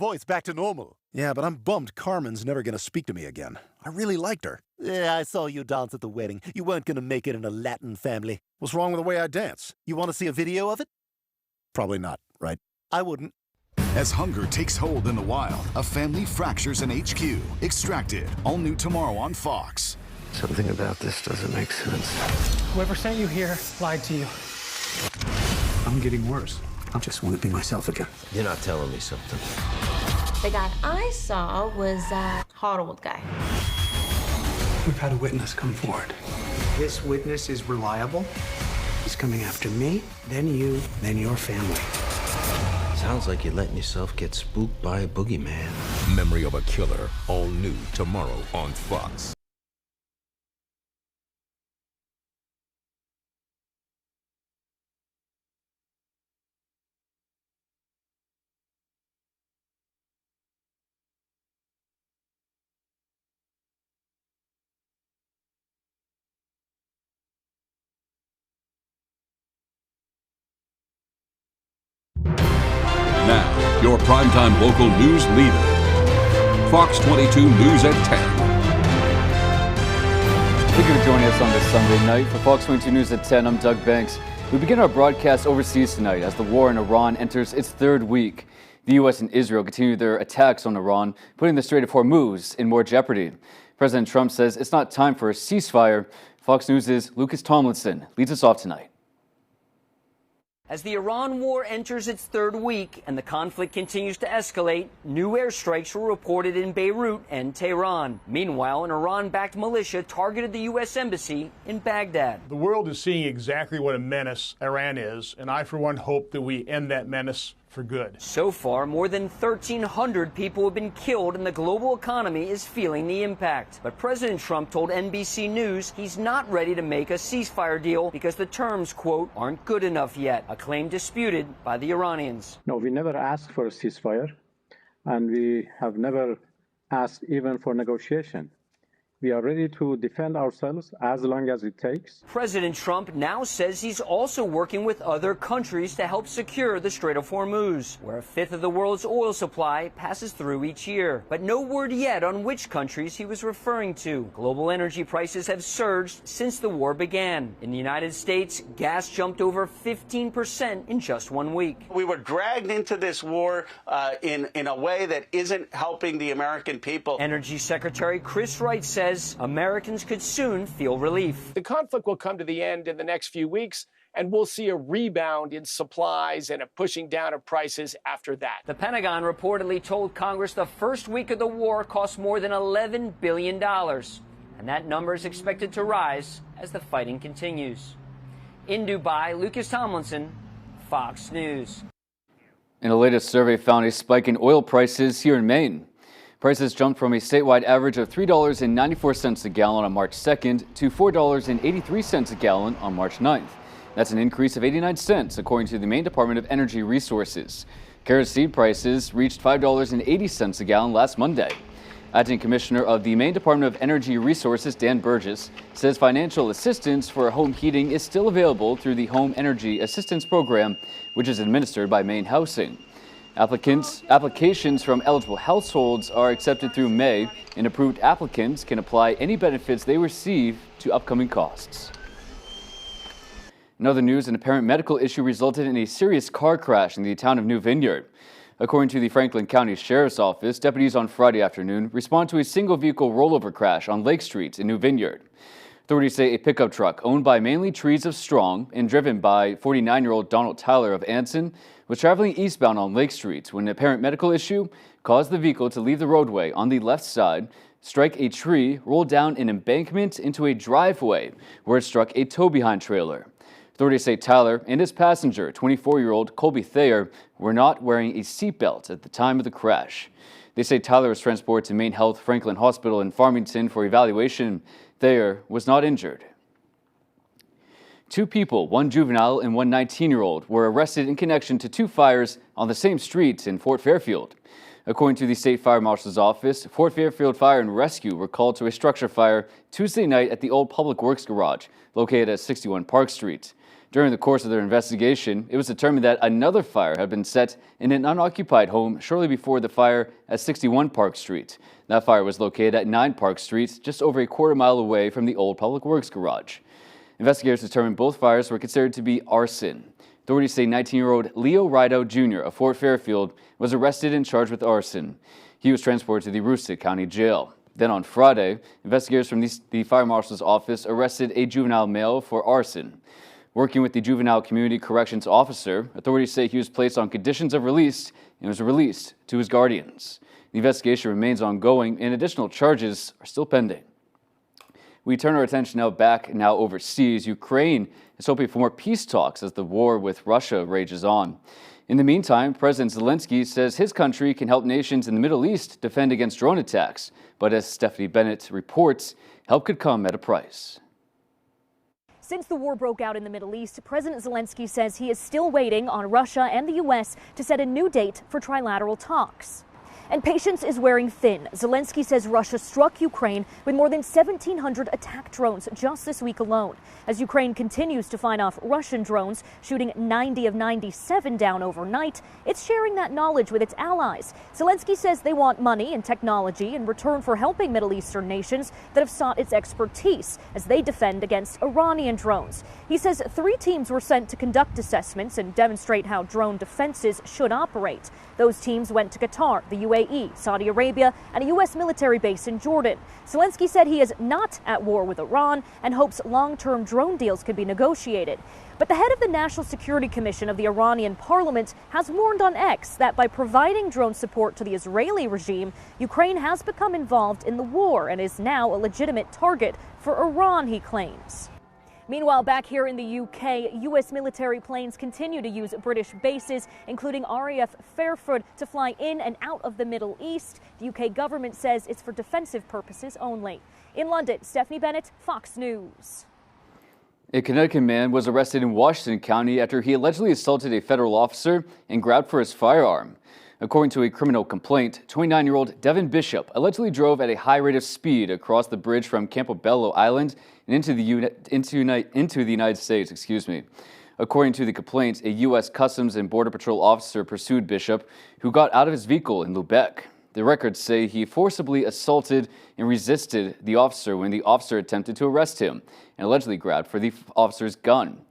Voice back to normal. Yeah, but I'm bummed Carmen's never gonna speak to me again. I really liked her. Yeah, I saw you dance at the wedding. You weren't gonna make it in a Latin family. What's wrong with the way I dance? You want to see a video of it? Probably not, right? I wouldn't. As hunger takes hold in the wild, a family fractures an HQ. Extracted, all new tomorrow on Fox. Something about this doesn't make sense. Whoever sent you here lied to you. I'm getting worse. I just want to be myself again. You're not telling me something. The guy I saw was a hot old guy. We've had a witness come forward. This witness is reliable. He's coming after me, then you, then your family. Sounds like you're letting yourself get spooked by a boogeyman. Memory of a Killer, all new tomorrow on Fox. Now, your primetime local news leader. Fox 22 News at 10. Thank you for joining us on this Sunday night. For Fox 22 News at 10, I'm Doug Banks. We begin our broadcast overseas tonight as the war in Iran enters its third week. The U.S. and Israel continue their attacks on Iran, putting the Strait of Hormuz in more jeopardy. President Trump says it's not time for a ceasefire. Fox News' Lucas Tomlinson leads us off tonight. As the Iran war enters its third week and the conflict continues to escalate, new airstrikes were reported in Beirut and Tehran. Meanwhile, an Iran-backed militia targeted the U.S. Embassy in Baghdad. The world is seeing exactly what a menace Iran is, and I, for one, hope that we end that menace for good. So far, more than 1,300 people have been killed and the global economy is feeling the impact. But President Trump told NBC News he's not ready to make a ceasefire deal because the terms, quote, aren't good enough yet, a claim disputed by the Iranians. No, we never asked for a ceasefire, and we have never asked even for negotiation. We are ready to defend ourselves as long as it takes. President Trump now says he's also working with other countries to help secure the Strait of Hormuz, where a fifth of the world's oil supply passes through each year. But no word yet on which countries he was referring to. Global energy prices have surged since the war began. In the United States, gas jumped over 15% in just 1 week. We were dragged into this war in a way that isn't helping the American people. Energy Secretary Chris Wright says Americans could soon feel relief. The conflict will come to the end in the next few weeks, and we'll see a rebound in supplies and a pushing down of prices after that. The Pentagon reportedly told Congress the first week of the war cost more than $11 billion, and that number is expected to rise as the fighting continues. In Dubai, Lucas Tomlinson, Fox News. And the latest survey found a spike in oil prices here in Maine. Prices jumped from a statewide average of $3.94 a gallon on March 2nd to $4.83 a gallon on March 9th. That's an increase of 89 cents, according to the Maine Department of Energy Resources. Kerosene prices reached $5.80 a gallon last Monday. Acting Commissioner of the Maine Department of Energy Resources, Dan Burgess, says financial assistance for home heating is still available through the Home Energy Assistance Program, which is administered by Maine Housing. Applications from eligible households are accepted through May, and approved applicants can apply any benefits they receive to upcoming costs. In other news, an apparent medical issue resulted in a serious car crash in the town of New Vineyard. According to the Franklin County Sheriff's Office, deputies on Friday afternoon respond to a single-vehicle rollover crash on Lake Street in New Vineyard. Authorities say a pickup truck owned by mainly Trees of Strong and driven by 49-year-old Donald Tyler of Anson was traveling eastbound on Lake Street when an apparent medical issue caused the vehicle to leave the roadway on the left side, strike a tree, roll down an embankment into a driveway where it struck a tow-behind trailer. Authorities say Tyler and his passenger, 24-year-old Colby Thayer, were not wearing a seatbelt at the time of the crash. They say Tyler was transported to Maine Health Franklin Hospital in Farmington for evaluation. Thayer was not injured. 2 people, 1 juvenile and 1 19-year-old, were arrested in connection to 2 fires on the same street in Fort Fairfield. According to the State Fire Marshal's office, Fort Fairfield Fire and Rescue were called to a structure fire Tuesday night at the old Public Works garage, located at 61 Park Street. During the course of their investigation, it was determined that another fire had been set in an unoccupied home shortly before the fire at 61 Park Street. That fire was located at 9 Park Street, just over a quarter-mile away from the old Public Works garage. Investigators determined both fires were considered to be arson. Authorities say 19-year-old Leo Rideout Jr. of Fort Fairfield was arrested and charged with arson. He was transported to the Aroostook County Jail. Then on Friday, investigators from the Fire Marshal's office arrested a juvenile male for arson. Working with the Juvenile Community Corrections Officer, authorities say he was placed on conditions of release and was released to his guardians. The investigation remains ongoing and additional charges are still pending. We turn our attention now overseas. Ukraine is hoping for more peace talks as the war with Russia rages on. In the meantime, President Zelensky says his country can help nations in the Middle East defend against drone attacks. But as Stephanie Bennett reports, help could come at a price. Since the war broke out in the Middle East, President Zelensky says he is still waiting on Russia and the U.S. to set a new date for trilateral talks. And patience is wearing thin. Zelensky says Russia struck Ukraine with more than 1,700 attack drones just this week alone. As Ukraine continues to fight off Russian drones, shooting 90 of 97 down overnight, it's sharing that knowledge with its allies. Zelensky says they want money and technology in return for helping Middle Eastern nations that have sought its expertise as they defend against Iranian drones. He says 3 teams were sent to conduct assessments and demonstrate how drone defenses should operate. Those teams went to Qatar, the UAE, Saudi Arabia, and a U.S. military base in Jordan. Zelensky said he is not at war with Iran and hopes long-term drone deals could be negotiated. But the head of the National Security Commission of the Iranian parliament has warned on X that by providing drone support to the Israeli regime, Ukraine has become involved in the war and is now a legitimate target for Iran, he claims. Meanwhile, back here in the UK, U.S. military planes continue to use British bases, including RAF Fairford, to fly in and out of the Middle East. The UK government says it's for defensive purposes only. In London, Stephanie Bennett, Fox News. A Connecticut man was arrested in Washington County after he allegedly assaulted a federal officer and grabbed for his firearm. According to a criminal complaint, 29-year-old Devin Bishop allegedly drove at a high rate of speed across the bridge from Campobello Island and into the United States. According to the complaint, a U.S. Customs and Border Patrol officer pursued Bishop, who got out of his vehicle in Lubec. The records say he forcibly assaulted and resisted the officer when the officer attempted to arrest him and allegedly grabbed for the officer's gun.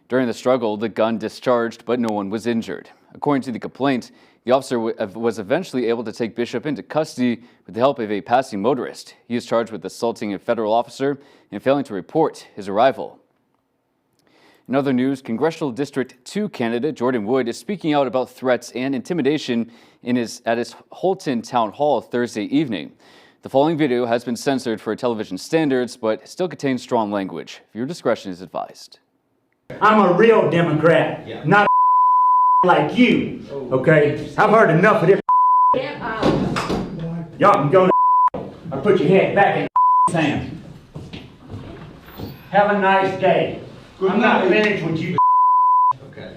During the struggle, the gun discharged, but no one was injured. According to the complaint, the officer was eventually able to take Bishop into custody with the help of a passing motorist. He is charged with assaulting a federal officer and failing to report his arrival. In other news, Congressional District 2 candidate Jordan Wood is speaking out about threats and intimidation at his Holton Town Hall Thursday evening. The following video has been censored for television standards, but still contains strong language. Viewer discretion is advised. I'm a real Democrat, not a like you, okay? I've heard enough of this. Y'all can go to or put your head back in the sand. Have a nice day. I'm not finished with you. Okay.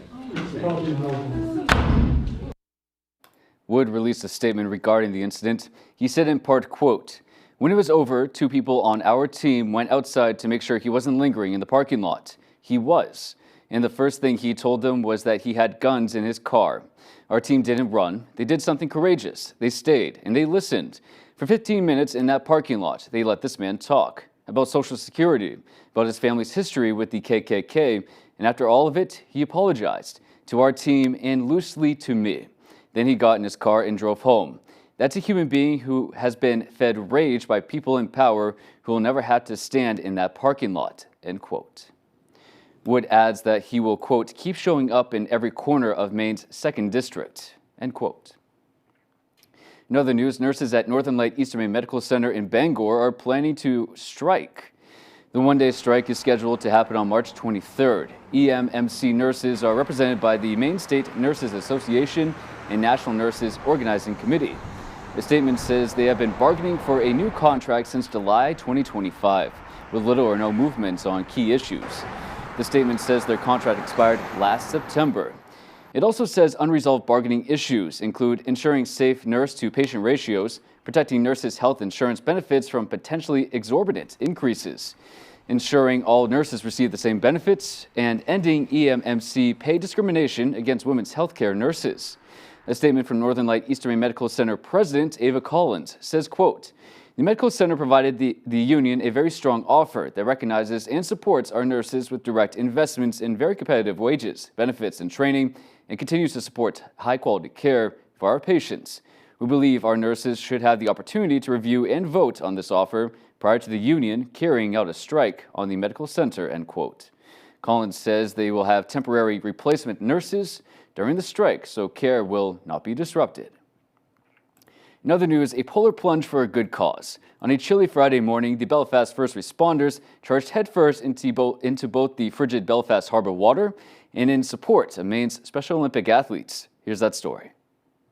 Wood released a statement regarding the incident. He said in part, quote, "When it was over, 2 people on our team went outside to make sure he wasn't lingering in the parking lot. He was. And the first thing he told them was that he had guns in his car. Our team didn't run. They did something courageous. They stayed and they listened. For 15 minutes in that parking lot, they let this man talk about Social Security, about his family's history with the KKK, and after all of it, he apologized to our team and loosely to me. Then he got in his car and drove home. That's a human being who has been fed rage by people in power who will never have to stand in that parking lot," end quote. Wood adds that he will, quote, "keep showing up in every corner of Maine's 2nd District," end quote. In other news, nurses at Northern Light Eastern Maine Medical Center in Bangor are planning to strike. The one-day strike is scheduled to happen on March 23rd. EMMC nurses are represented by the Maine State Nurses Association and National Nurses Organizing Committee. The statement says they have been bargaining for a new contract since July 2025, with little or no movement on key issues. The statement says their contract expired last September. It also says unresolved bargaining issues include ensuring safe nurse-to-patient ratios, protecting nurses' health insurance benefits from potentially exorbitant increases, ensuring all nurses receive the same benefits, and ending EMMC pay discrimination against women's healthcare nurses. A statement from Northern Light Eastern Maine Medical Center President Ava Collins says, quote, "The medical center provided the union a very strong offer that recognizes and supports our nurses with direct investments in very competitive wages, benefits, and training, and continues to support high-quality care for our patients. We believe our nurses should have the opportunity to review and vote on this offer prior to the union carrying out a strike on the medical center," end quote. Collins says they will have temporary replacement nurses during the strike, so care will not be disrupted. In other news, a polar plunge for a good cause. On a chilly Friday morning, the Belfast first responders charged headfirst into both the frigid Belfast Harbour water and in support of Maine's Special Olympic athletes. Here's that story.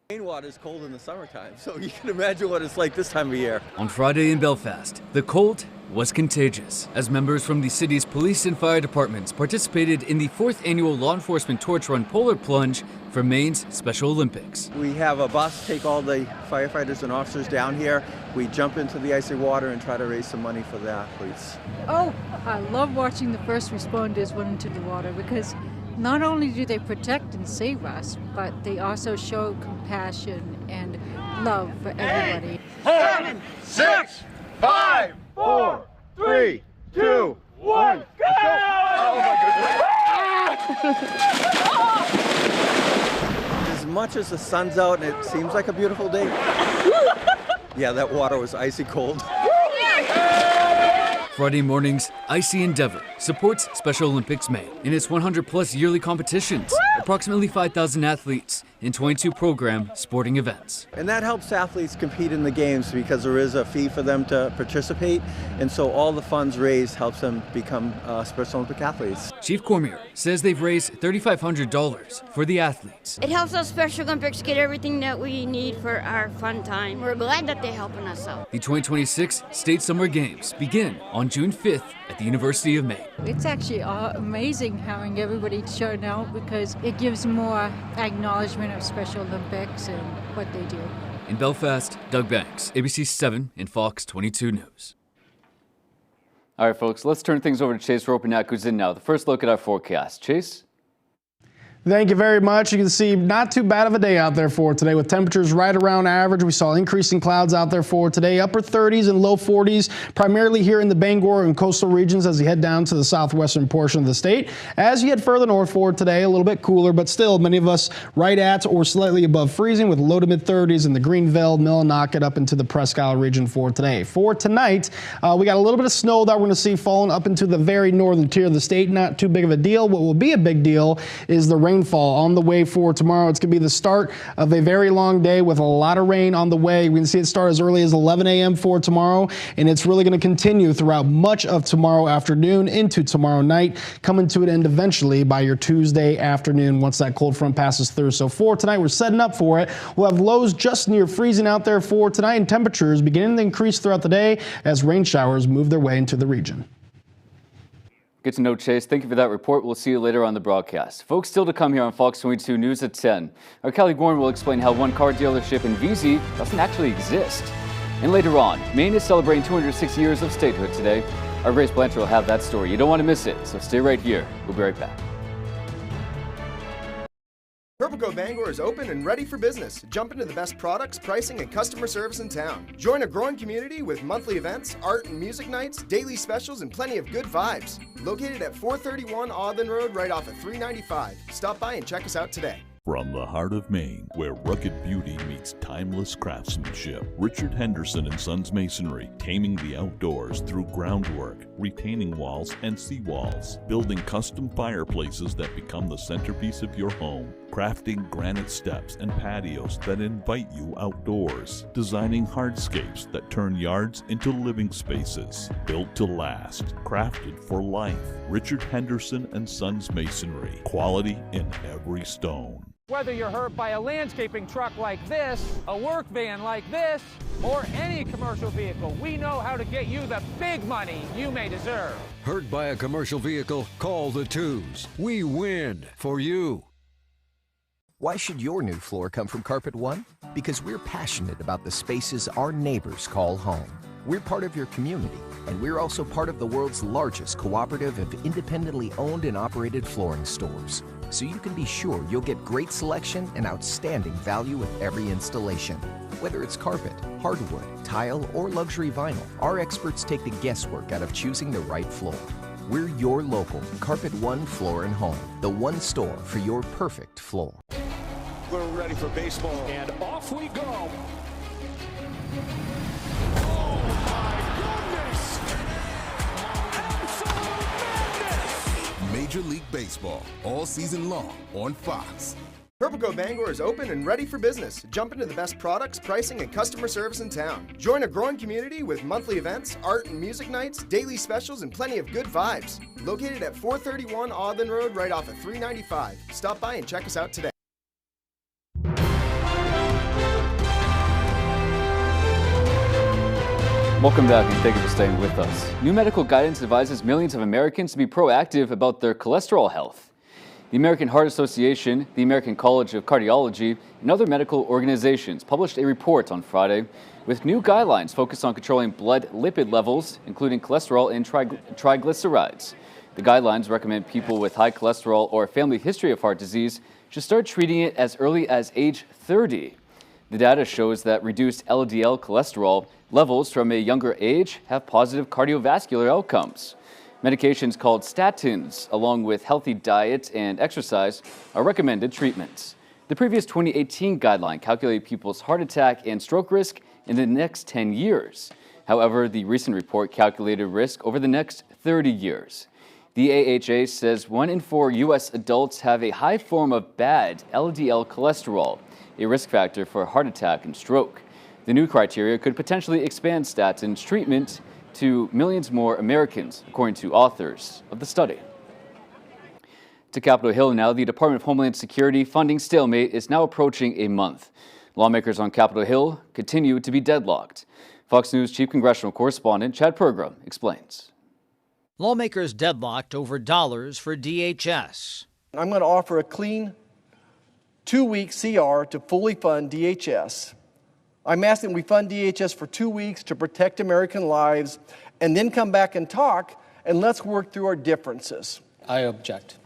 Maine water is cold in the summertime, so you can imagine what it's like this time of year. On Friday in Belfast, the cold was contagious as members from the city's police and fire departments participated in the 4th annual Law Enforcement Torch Run Polar Plunge for Maine's Special Olympics. We have a bus take all the firefighters and officers down here. We jump into the icy water and try to raise some money for the athletes. Oh, I love watching the first responders run into the water because not only do they protect and save us, but they also show compassion and love for everybody. 7, 6, 5, 4, 3, 2, 1, go! Oh my goodness. As much as the sun's out and it seems like a beautiful day, yeah, that water was icy cold. Friday morning's Icy Endeavor supports Special Olympics Maine in its 100-plus yearly competitions, approximately 5,000 athletes in 22 program sporting events. And that helps athletes compete in the games because there is a fee for them to participate, and so all the funds raised helps them become Special Olympic athletes. Chief Cormier says they've raised $3,500 for the athletes. It helps us Special Olympics get everything that we need for our fun time. We're glad that they're helping us out. The 2026 State Summer Games begin on June 5th at the University of Maine. It's actually amazing having everybody shown out because it gives more acknowledgement of Special Olympics and what they do. In Belfast, Doug Banks, ABC 7 and Fox 22 News. All right, folks, let's turn things over to Chase Ropanak, who's in now. The first look at our forecast. Chase? Thank you very much. You can see not too bad of a day out there for today with temperatures right around average. We saw increasing clouds out there for today, upper 30s and low 40s, primarily here in the Bangor and coastal regions as you head down to the southwestern portion of the state. As you head further north for today, a little bit cooler, but still many of us right at or slightly above freezing with low to mid 30s in the Greenville, Millinocket up into the Presque Isle region for today. For tonight, we got a little bit of snow that we're going to see falling up into the very northern tier of the state. Not too big of a deal. What will be a big deal is the rainfall on the way for tomorrow. It's going to be the start of a very long day with a lot of rain on the way. We can see it start as early as 11 a.m. for tomorrow, and it's really going to continue throughout much of tomorrow afternoon into tomorrow night, coming to an end eventually by your Tuesday afternoon once that cold front passes through. So for tonight, we're setting up for it. We'll have lows just near freezing out there for tonight, and temperatures beginning to increase throughout the day as rain showers move their way into the region. Good to know, Chase. Thank you for that report. We'll see you later on the broadcast. Folks, still to come here on Fox 22 News at 10. Our Kelly Gorn will explain how one car dealership in VZ doesn't actually exist. And later on, Maine is celebrating 206 years of statehood today. Our Grace Blanchard will have that story. You don't want to miss it, so stay right here. We'll be right back. Purple Coat Bangor is open and ready for business. Jump into the best products, pricing, and customer service in town. Join a growing community with monthly events, art and music nights, daily specials, and plenty of good vibes. Located at 431 Audlin Road, right off of 395. Stop by and check us out today. From the heart of Maine, where rugged beauty meets timeless craftsmanship, Richard Henderson & Sons Masonry, taming the outdoors through groundwork, retaining walls and seawalls, building custom fireplaces that become the centerpiece of your home, crafting granite steps and patios that invite you outdoors, designing hardscapes that turn yards into living spaces, built to last, crafted for life. Richard Henderson & Sons Masonry, quality in every stone. Whether you're hurt by a landscaping truck like this, a work van like this, or any commercial vehicle, we know how to get you the big money you may deserve. Hurt by a commercial vehicle? Call the Twos. We win for you. Why should your new floor come from Carpet One? Because we're passionate about the spaces our neighbors call home. We're part of your community, and we're also part of the world's largest cooperative of independently owned and operated flooring stores. So you can be sure you'll get great selection and outstanding value with every installation. Whether it's carpet, hardwood, tile, or luxury vinyl, our experts take the guesswork out of choosing the right floor. We're your local Carpet One Floor and Home, the one store for your perfect floor. We're ready for baseball, and off we go. Major League Baseball, all season long on Fox. Purple Coat Bangor is open and ready for business. Jump into the best products, pricing, and customer service in town. Join a growing community with monthly events, art and music nights, daily specials, and plenty of good vibes. Located at 431 Audlin Road, right off of 395. Stop by and check us out today. Welcome back and thank you for staying with us. New medical guidance advises millions of Americans to be proactive about their cholesterol health. The American Heart Association, the American College of Cardiology, and other medical organizations published a report on Friday with new guidelines focused on controlling blood lipid levels, including cholesterol and triglycerides. The guidelines recommend people with high cholesterol or a family history of heart disease should start treating it as early as age 30. The data shows that reduced LDL cholesterol levels from a younger age have positive cardiovascular outcomes. Medications called statins, along with healthy diet and exercise, are recommended treatments. The previous 2018 guideline calculated people's heart attack and stroke risk in the next 10 years. However, the recent report calculated risk over the next 30 years. The AHA says 1 in 4 U.S. adults have a high form of bad LDL cholesterol, a risk factor for heart attack and stroke. The new criteria could potentially expand statins treatment to millions more Americans, according to authors of the study. To Capitol Hill now, the Department of Homeland Security funding stalemate is now approaching a month. Lawmakers on Capitol Hill continue to be deadlocked. Fox News Chief Congressional Correspondent Chad Pergram explains. Lawmakers deadlocked over dollars for DHS. I'm going to offer a clean 2-week CR to fully fund DHS. I'm asking we fund DHS for 2 weeks to protect American lives and then come back and talk, and let's work through our differences. I object.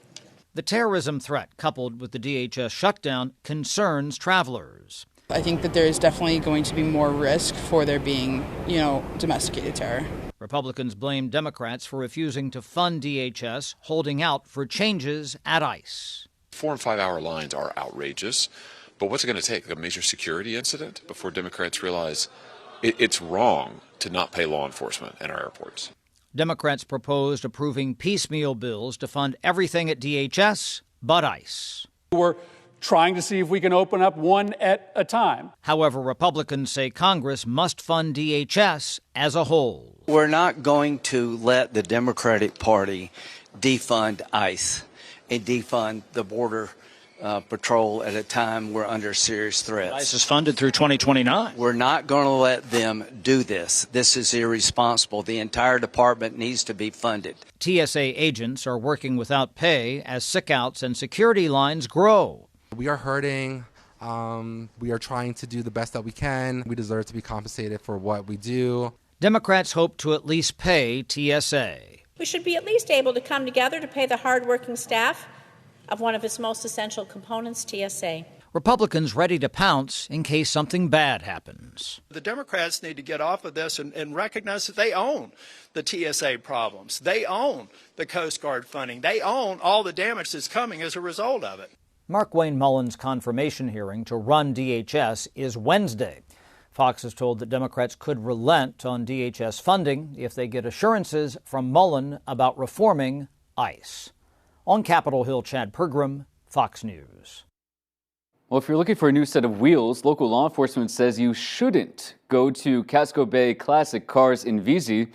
The terrorism threat, coupled with the DHS shutdown, concerns travelers. I think that there is definitely going to be more risk for there being, domesticated terror. Republicans blame Democrats for refusing to fund DHS, holding out for changes at ICE. 4 and 5 hour lines are outrageous. But what's it going to take? A major security incident before Democrats realize it's wrong to not pay law enforcement in our airports? Democrats proposed approving piecemeal bills to fund everything at DHS but ICE. We're trying to see if we can open up one at a time. However, Republicans say Congress must fund DHS as a whole. We're not going to let the Democratic Party defund ICE and defund the border patrol at a time we're under serious threats. ICE is funded through 2029. We're not going to let them do this. This is irresponsible. The entire department needs to be funded. TSA agents are working without pay as sickouts and security lines grow. We are hurting. We are trying to do the best that we can. We deserve to be compensated for what we do. Democrats hope to at least pay TSA. We should be at least able to come together to pay the hardworking staff of one of its most essential components, TSA. Republicans ready to pounce in case something bad happens. The Democrats need to get off of this and recognize that they own the TSA problems. They own the Coast Guard funding. They own all the damage that's coming as a result of it. Markwayne Mullen's confirmation hearing to run DHS is Wednesday. Fox is told that Democrats could relent on DHS funding if they get assurances from Mullen about reforming ICE. On Capitol Hill, Chad Pergram, Fox News. Well, if you're looking for a new set of wheels, local law enforcement says you shouldn't go to Casco Bay Classic Cars in VZ.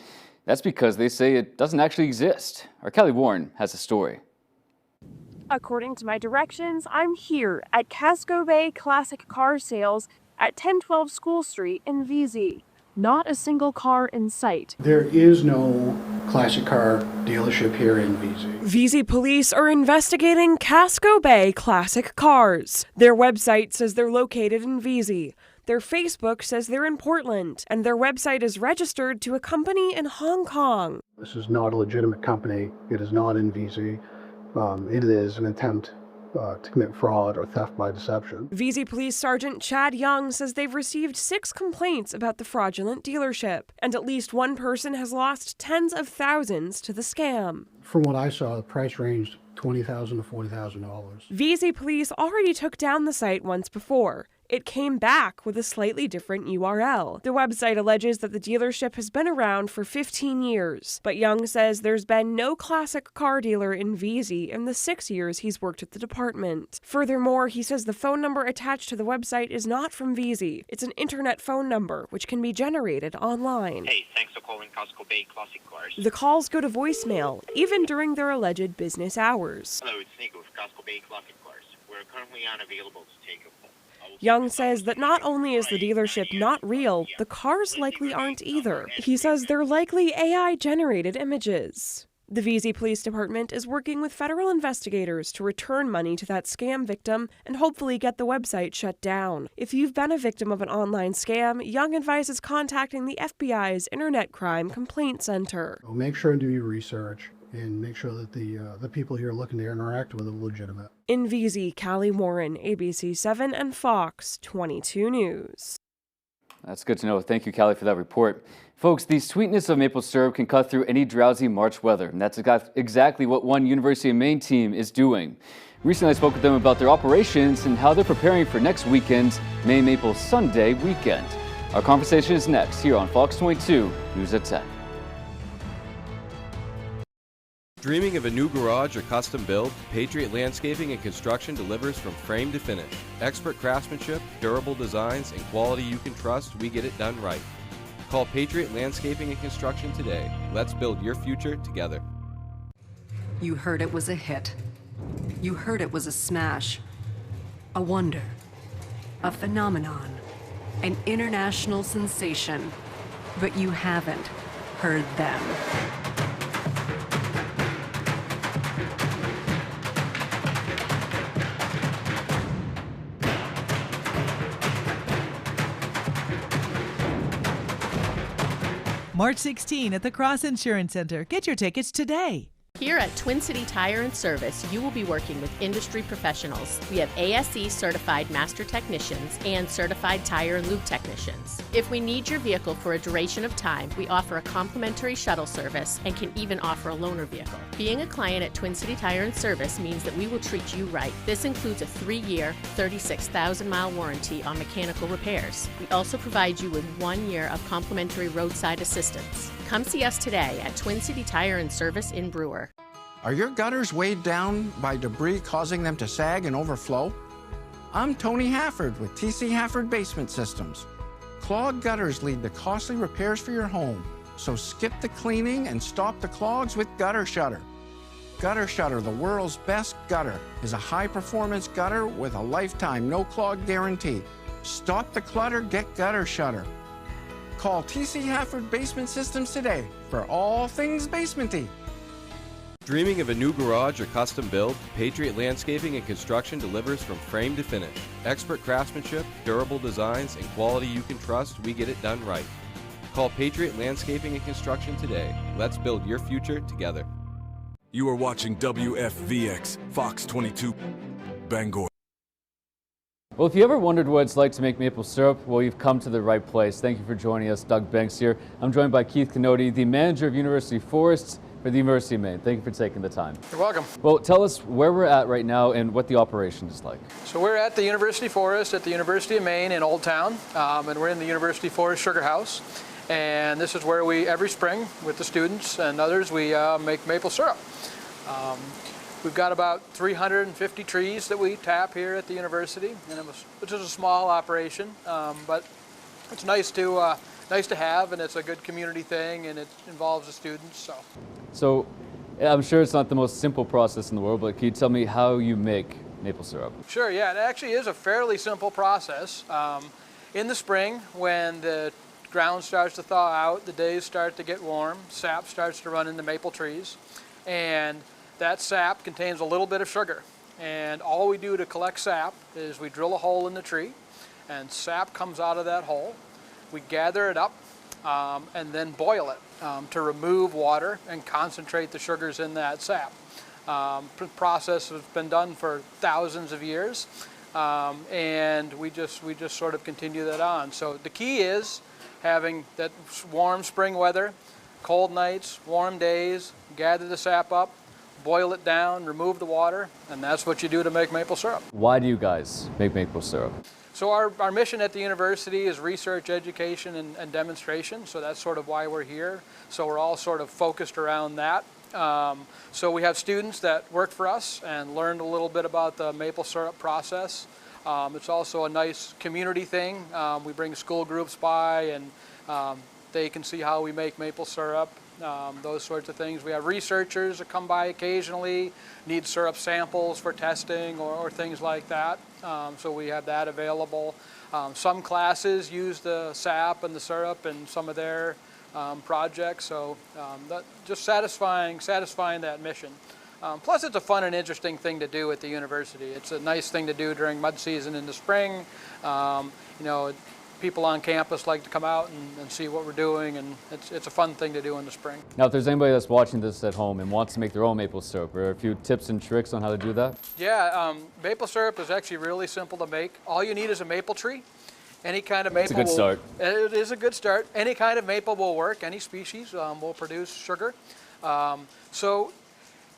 That's because they say it doesn't actually exist. Our Kelly Warren has a story. According to my directions, I'm here at Casco Bay Classic Car Sales at 1012 School Street in VZ. Not a single car in sight. There is no classic car dealership here in VZ. VZ police are investigating Casco Bay Classic Cars. Their website says they're located in VZ. Their Facebook says they're in Portland, and their website is registered to a company in Hong Kong. This is not a legitimate company. It is not in VZ. It is an attempt to commit fraud or theft by deception. VZ Police Sergeant Chad Young says they've received 6 complaints about the fraudulent dealership, and at least one person has lost tens of thousands to the scam. From what I saw, the price ranged $20,000 to $40,000. VZ Police already took down the site once before. It came back with a slightly different URL. The website alleges that the dealership has been around for 15 years, but Young says there's been no classic car dealer in VZ in the 6 years he's worked at the department. Furthermore, he says the phone number attached to the website is not from VZ. It's an internet phone number, which can be generated online. Hey, thanks for calling Casco Bay Classic Cars. The calls go to voicemail, even during their alleged business hours. Hello, it's Nico with Casco Bay Classic Cars. We're currently unavailable to take your call. Young says that not only is the dealership not real, the cars likely aren't either. He says they're likely AI-generated images. The VZ Police Department is working with federal investigators to return money to that scam victim and hopefully get the website shut down. If you've been a victim of an online scam, Young advises contacting the FBI's Internet Crime Complaint Center. Make sure and do your research and make sure that the people here looking to interact with are legitimate. In VZ, Callie Warren, ABC 7 and Fox 22 News. That's good to know. Thank you, Callie, for that report. Folks, the sweetness of maple syrup can cut through any drowsy March weather, and that's exactly what one University of Maine team is doing. Recently, I spoke with them about their operations and how they're preparing for next weekend's May Maple Sunday weekend. Our conversation is next here on Fox 22 News at 10. Dreaming of a new garage or custom build? Patriot Landscaping and Construction delivers from frame to finish. Expert craftsmanship, durable designs, and quality you can trust, we get it done right. Call Patriot Landscaping and Construction today. Let's build your future together. You heard it was a hit. You heard it was a smash. A wonder. A phenomenon. An international sensation. But you haven't heard them. March 16 at the Cross Insurance Center. Get your tickets today. Here at Twin City Tire and Service, you will be working with industry professionals. We have ASE certified master technicians and certified tire and lube technicians. If we need your vehicle for a duration of time, we offer a complimentary shuttle service and can even offer a loaner vehicle. Being a client at Twin City Tire and Service means that we will treat you right. This includes a 3-year, 36,000-mile warranty on mechanical repairs. We also provide you with 1 year of complimentary roadside assistance. Come see us today at Twin City Tire and Service in Brewer. Are your gutters weighed down by debris causing them to sag and overflow? I'm Tony Hafford with TC Hafford Basement Systems. Clogged gutters lead to costly repairs for your home, so skip the cleaning and stop the clogs with Gutter Shutter. Gutter Shutter, the world's best gutter, is a high-performance gutter with a lifetime no-clog guarantee. Stop the clutter, get Gutter Shutter. Call TC Hafford Basement Systems today for all things basementy. Dreaming of a new garage or custom build? Patriot Landscaping and Construction delivers from frame to finish. Expert craftsmanship, durable designs, and quality you can trust, we get it done right. Call Patriot Landscaping and Construction today. Let's build your future together. You are watching WFVX, Fox 22, Bangor. Well, if you ever wondered what it's like to make maple syrup, well, you've come to the right place. Thank you for joining us. Doug Banks here. I'm joined by Keith Canody, the manager of University Forests for the University of Maine. Thank you for taking the time. You're welcome. Well, tell us where we're at right now and what the operation is like. So we're at the University Forest at the University of Maine in Old Town, and we're in the University Forest Sugar House. And this is where we, every spring, with the students and others, we make maple syrup. We've got about 350 trees that we tap here at the university, and which is a small operation, but it's nice to have, and it's a good community thing, and it involves the students. So I'm sure it's not the most simple process in the world, but can you tell me how you make maple syrup? Sure, yeah, it actually is a fairly simple process. In the spring, when the ground starts to thaw out, the days start to get warm, sap starts to run in the maple trees, and that sap contains a little bit of sugar. And all we do to collect sap is we drill a hole in the tree, and sap comes out of that hull. We gather it up and then boil it to remove water and concentrate the sugars in that sap. Process has been done for thousands of years, and we just sort of continue that on. So the key is having that warm spring weather, cold nights, warm days, gather the sap up, boil it down, remove the water, and that's what you do to make maple syrup. Why do you guys make maple syrup? So our mission at the university is research, education, and demonstration, so that's sort of why we're here. So we're all sort of focused around that. So we have students that work for us and learned a little bit about the maple syrup process. It's also a nice community thing. We bring school groups by and they can see how we make maple syrup, those sorts of things. We have researchers that come by occasionally, need syrup samples for testing or things like that. So we have that available. Some classes use the sap and the syrup in some of their projects, so just satisfying that mission. Plus it's a fun and interesting thing to do at the university. It's a nice thing to do during mud season in the spring. You know, people on campus like to come out and see what we're doing, and it's a fun thing to do in the spring. Now, if there's anybody that's watching this at home and wants to make their own maple syrup, are there a few tips and tricks on how to do that? Yeah, maple syrup is actually really simple to make. All you need is a maple tree. Any kind of maple. It's a good start. It is a good start. Any kind of maple will work. Any species will produce sugar. So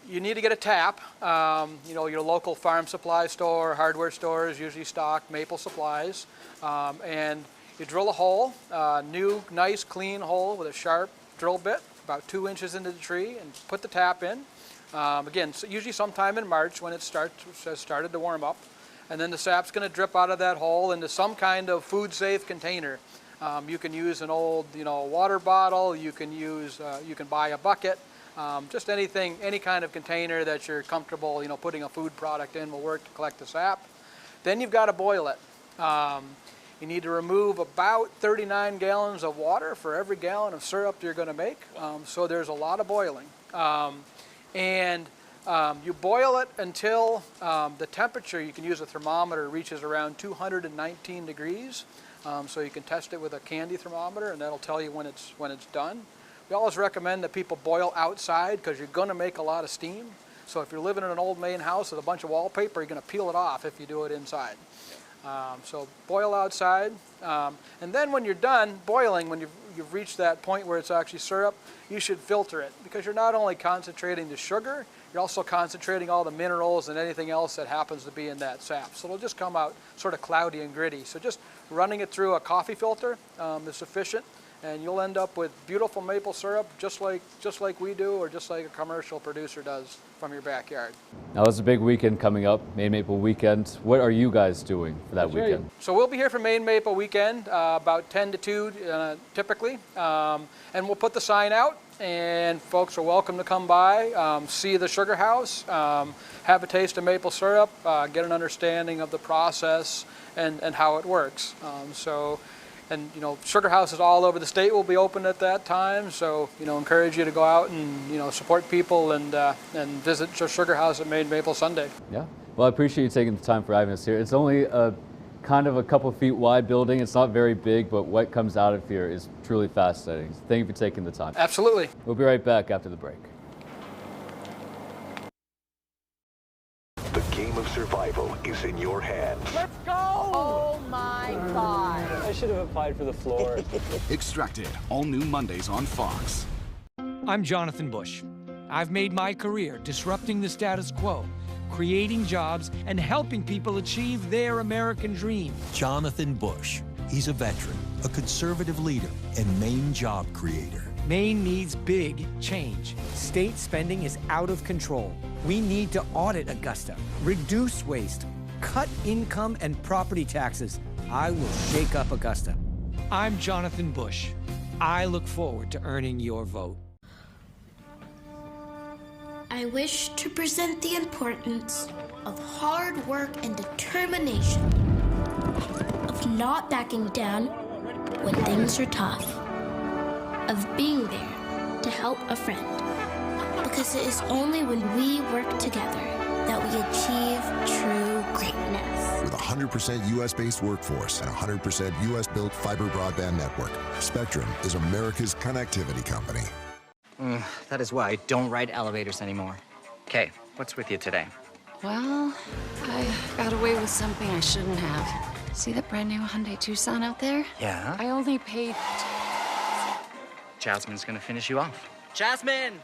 you need to get a tap. You know, your local farm supply store, hardware stores usually stock maple supplies. And you drill a hole, new, nice, clean hole with a sharp drill bit, about 2 inches into the tree, and put the tap in. Again, so usually sometime in March when it has started to warm up. And then the sap's going to drip out of that hole into some kind of food-safe container. You can use an old, water bottle. You can use, you can buy a bucket. Just anything, any kind of container that you're comfortable, putting a food product in will work to collect the sap. Then you've got to boil it. You need to remove about 39 gallons of water for every gallon of syrup you're going to make. So there's a lot of boiling. You boil it until the temperature, you can use a thermometer, reaches around 219 degrees. So you can test it with a candy thermometer, and that'll tell you when it's done. We always recommend that people boil outside because you're going to make a lot of steam. So if you're living in an old main house with a bunch of wallpaper, you're going to peel it off if you do it inside. So boil outside. And then when you're done boiling, when you've reached that point where it's actually syrup, you should filter it because you're not only concentrating the sugar, you're also concentrating all the minerals and anything else that happens to be in that sap. So it'll just come out sort of cloudy and gritty. So just running it through a coffee filter is sufficient, and you'll end up with beautiful maple syrup just like we do, or just like a commercial producer does from your backyard. Now it's a big weekend coming up, Maine Maple Weekend. What are you guys doing for that weekend? So we'll be here for Maine Maple Weekend about 10 to 2 typically, and we'll put the sign out, and folks are welcome to come by, see the sugar house, have a taste of maple syrup, get an understanding of the process and how it works. And sugar houses all over the state will be open at that time. So encourage you to go out and support people and visit your sugar house at Maine Maple Sunday. Yeah. Well, I appreciate you taking the time for having us here. It's only kind of a couple feet wide building. It's not very big, but what comes out of here is truly fascinating. Thank you for taking the time. Absolutely. We'll be right back after the break. The game of survival is in your hands. Let's go! Oh my God. I should have applied for the floor. Extracted, all new Mondays on Fox. I'm Jonathan Bush. I've made my career disrupting the status quo, creating jobs, and helping people achieve their American dream. Jonathan Bush. He's a veteran, a conservative leader, and Maine job creator. Maine needs big change. State spending is out of control. We need to audit Augusta, reduce waste, cut income and property taxes. I will shake up Augusta. I'm Jonathan Bush. I look forward to earning your vote. I wish to present the importance of hard work and determination, of not backing down when things are tough, of being there to help a friend. Because it is only when we work together that we achieve true greatness. With a 100% U.S.-based workforce and a 100% U.S.-built fiber broadband network, Spectrum is America's connectivity company. That is why I don't ride elevators anymore. Okay, what's with you today? Well, I got away with something I shouldn't have. See that brand new Hyundai Tucson out there? Yeah? I only paid... Jasmine's gonna finish you off. Jasmine!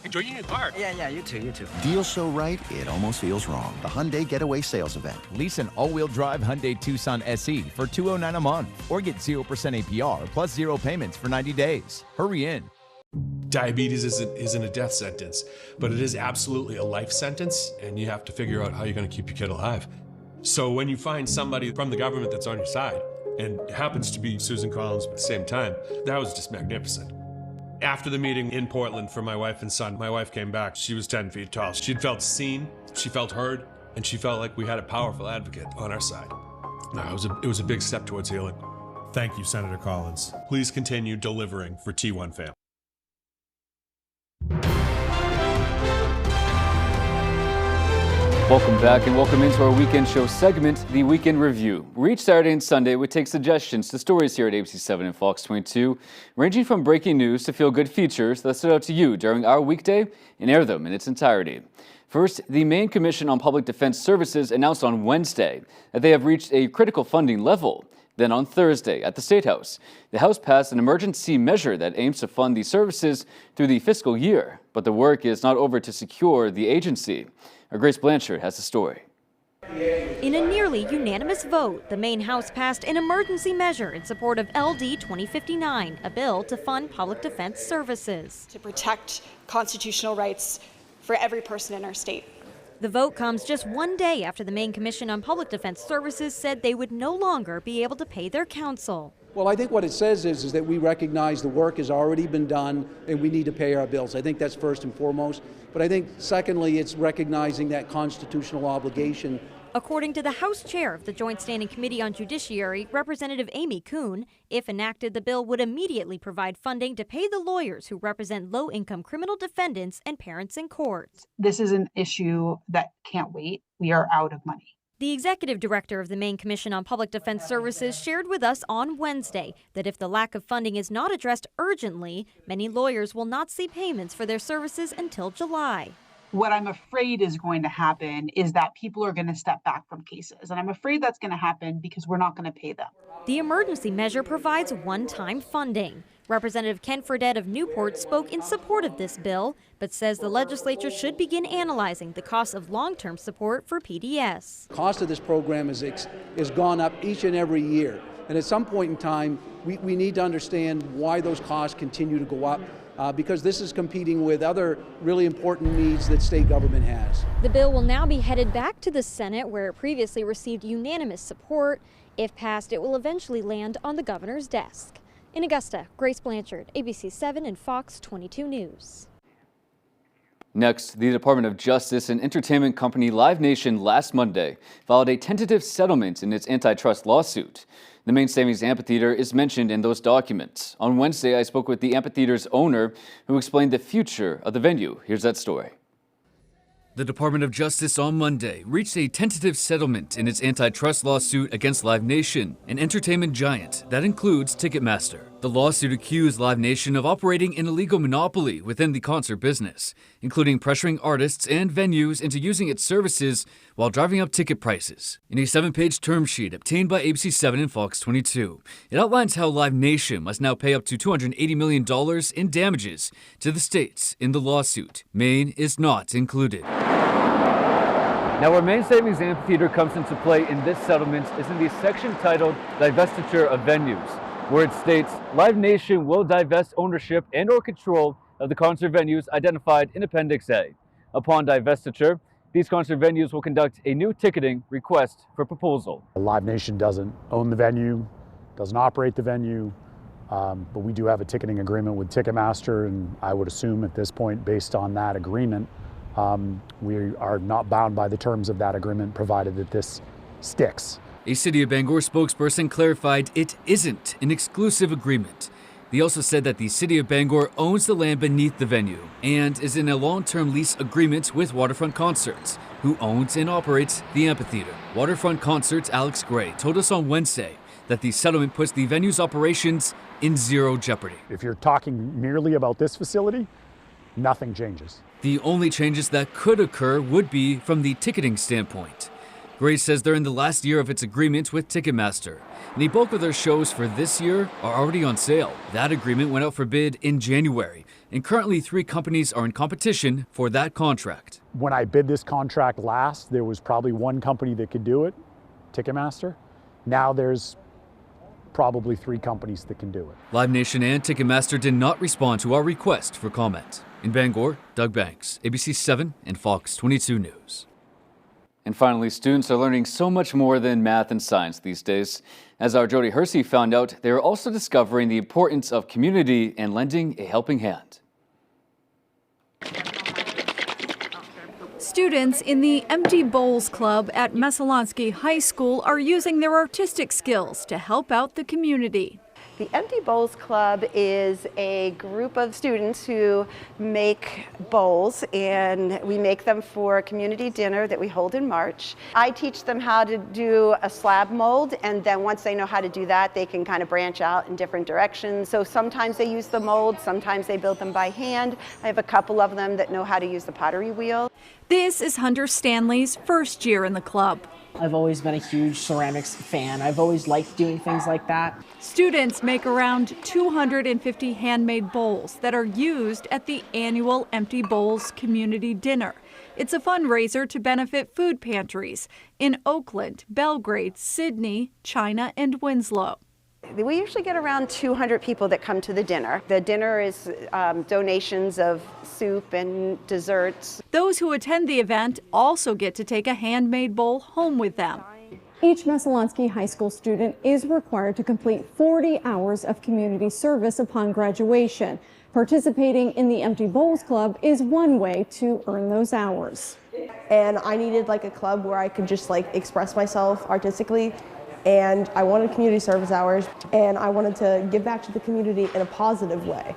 Enjoy your new car. Yeah, you too. Deal so right, it almost feels wrong. The Hyundai Getaway Sales Event. Lease an all-wheel drive Hyundai Tucson SE for $209 a month or get 0% APR plus 0 payments for 90 days. Hurry in. Diabetes isn't a death sentence, but it is absolutely a life sentence, and you have to figure out how you're going to keep your kid alive. So when you find somebody from the government that's on your side, and it happens to be Susan Collins at the same time, that was just magnificent. After the meeting in Portland for my wife and son, my wife came back. She was 10 feet tall. She'd felt seen, she felt heard, and she felt like we had a powerful advocate on our side. No, it was a big step towards healing. Thank you, Senator Collins. Please continue delivering for T1 Fam. Welcome back and welcome into our weekend show segment, The Weekend Review. Where each Saturday and Sunday we take suggestions to stories here at ABC 7 and Fox 22, ranging from breaking news to feel-good features that stood out to you during our weekday and air them in its entirety. First, the Maine Commission on Public Defense Services announced on Wednesday that they have reached a critical funding level. Then on Thursday at the State House, the House passed an emergency measure that aims to fund these services through the fiscal year, but the work is not over to secure the agency. Grace Blanchard has the story. In a nearly unanimous vote, the Maine House passed an emergency measure in support of LD 2059, a bill to fund public defense services. To protect constitutional rights for every person in our state. The vote comes just one day after the Maine Commission on Public Defense Services said they would no longer be able to pay their counsel. Well, I think what it says is that we recognize the work has already been done and we need to pay our bills. I think that's first and foremost. But I think secondly, it's recognizing that constitutional obligation. According to the House Chair of the Joint Standing Committee on Judiciary, Representative Amy Kuhn, if enacted, the bill would immediately provide funding to pay the lawyers who represent low-income criminal defendants and parents in court. This is an issue that can't wait. We are out of money. The executive director of the Maine Commission on Public Defense Services shared with us on Wednesday that if the lack of funding is not addressed urgently, many lawyers will not see payments for their services until July. What I'm afraid is going to happen is that people are going to step back from cases. And I'm afraid that's going to happen because we're not going to pay them. The emergency measure provides one-time funding. Representative Ken Fredette of Newport spoke in support of this bill, but says the legislature should begin analyzing the cost of long-term support for PDS. The cost of this program has gone up each and every year. And at some point in time, we need to understand why those costs continue to go up. Because this is competing with other really important needs that state government has. The bill will now be headed back to the Senate, where it previously received unanimous support. If passed, it will eventually land on the governor's desk. In Augusta, Grace Blanchard, ABC 7 and Fox 22 News. Next, the Department of Justice and entertainment company Live Nation last Monday filed a tentative settlement in its antitrust lawsuit. The Maine Savings Amphitheater is mentioned in those documents. On Wednesday, I spoke with the amphitheater's owner, who explained the future of the venue. Here's that story. The Department of Justice on Monday reached a tentative settlement in its antitrust lawsuit against Live Nation, an entertainment giant that includes Ticketmaster. The lawsuit accused Live Nation of operating an illegal monopoly within the concert business, including pressuring artists and venues into using its services while driving up ticket prices. In a 7-page term sheet obtained by ABC 7 and Fox 22, it outlines how Live Nation must now pay up to $280 million in damages to the states in the lawsuit. Maine is not included. Now, where Maine Savings Amphitheater comes into play in this settlement is in the section titled Divestiture of Venues, where it states Live Nation will divest ownership and or control of the concert venues identified in Appendix A. Upon divestiture, these concert venues will conduct a new ticketing request for proposal. Live Nation doesn't own the venue, doesn't operate the venue, but we do have a ticketing agreement with Ticketmaster, and I would assume at this point, based on that agreement, we are not bound by the terms of that agreement, provided that this sticks. A City of Bangor spokesperson clarified it isn't an exclusive agreement. They also said that the City of Bangor owns the land beneath the venue and is in a long-term lease agreement with Waterfront Concerts who owns and operates the amphitheater. Waterfront Concerts' Alex Gray told us on Wednesday that the settlement puts the venue's operations in zero jeopardy. If you're talking merely about this facility, nothing changes. The only changes that could occur would be from the ticketing standpoint. Gray says they're in the last year of its agreement with Ticketmaster, and the bulk of their shows for this year are already on sale. That agreement went out for bid in January, and currently 3 companies are in competition for that contract. When I bid this contract last, there was probably 1 company that could do it, Ticketmaster. Now there's probably 3 companies that can do it. Live Nation and Ticketmaster did not respond to our request for comment. In Bangor, Doug Banks, ABC 7 and Fox 22 News. And finally, students are learning so much more than math and science these days. As our Jody Hersey found out, they are also discovering the importance of community and lending a helping hand. Students in the Empty Bowls Club at Messalonsky High School are using their artistic skills to help out the community. The Empty Bowls Club is a group of students who make bowls, and we make them for a community dinner that we hold in March. I teach them how to do a slab mold, and then once they know how to do that, they can kind of branch out in different directions. So sometimes they use the mold, sometimes they build them by hand. I have a couple of them that know how to use the pottery wheel. This is Hunter Stanley's first year in the club. I've always been a huge ceramics fan. I've always liked doing things like that. Students make around 250 handmade bowls that are used at the annual Empty Bowls Community Dinner. It's a fundraiser to benefit food pantries in Oakland, Belgrade, Sydney, China, and Winslow. We usually get around 200 people that come to the dinner. The dinner is donations of soup and desserts. Those who attend the event also get to take a handmade bowl home with them. Each Messalonsky High School student is required to complete 40 hours of community service upon graduation. Participating in the Empty Bowls Club is one way to earn those hours. And I needed like a club where I could just like express myself artistically. And I wanted community service hours, and I wanted to give back to the community in a positive way.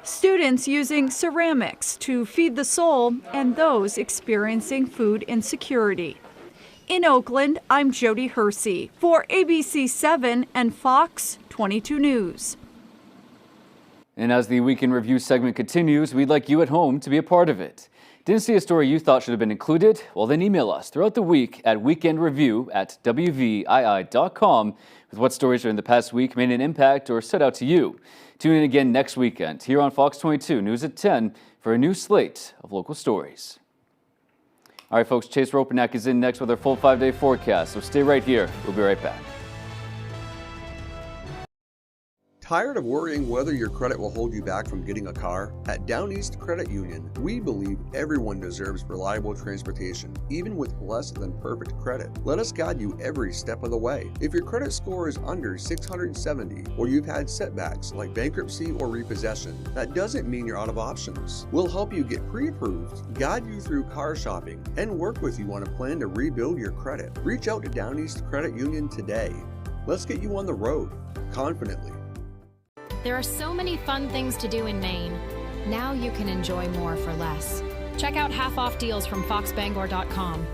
Students using ceramics to feed the soul and those experiencing food insecurity. In Oakland, I'm Jody Hersey for ABC 7 and Fox 22 News. And as the Week in Review segment continues, we'd like you at home to be a part of it. Didn't see a story you thought should have been included? Well, then email us throughout the week at weekendreview@wvii.com with what stories during the past week made an impact or stood out to you. Tune in again next weekend here on Fox 22 News at 10 for a new slate of local stories. All right, folks, Chase Ropanak is in next with our full 5-day forecast, so stay right here. We'll be right back. Tired of worrying whether your credit will hold you back from getting a car? At Down East Credit Union, we believe everyone deserves reliable transportation, even with less than perfect credit. Let us guide you every step of the way. If your credit score is under 670 or you've had setbacks like bankruptcy or repossession, that doesn't mean you're out of options. We'll help you get pre-approved, guide you through car shopping, and work with you on a plan to rebuild your credit. Reach out to Down East Credit Union today. Let's get you on the road confidently. There are so many fun things to do in Maine. Now you can enjoy more for less. Check out half-off deals from foxbangor.com.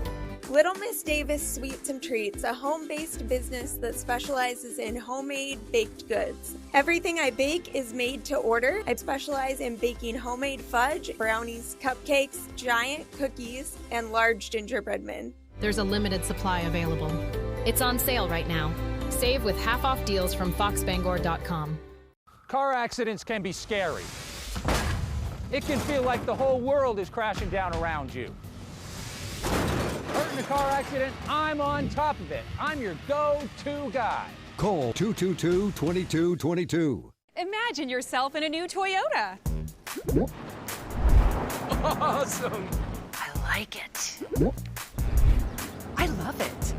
Little Miss Davis Sweets and Treats, a home-based business that specializes in homemade baked goods. Everything I bake is made to order. I specialize in baking homemade fudge, brownies, cupcakes, giant cookies, and large gingerbread men. There's a limited supply available. It's on sale right now. Save with half-off deals from foxbangor.com. Car accidents can be scary. It can feel like the whole world is crashing down around you. Hurt in a car accident, I'm on top of it. I'm your go-to guy. Call 222-2222. Imagine yourself in a new Toyota. Awesome. I like it. I love it.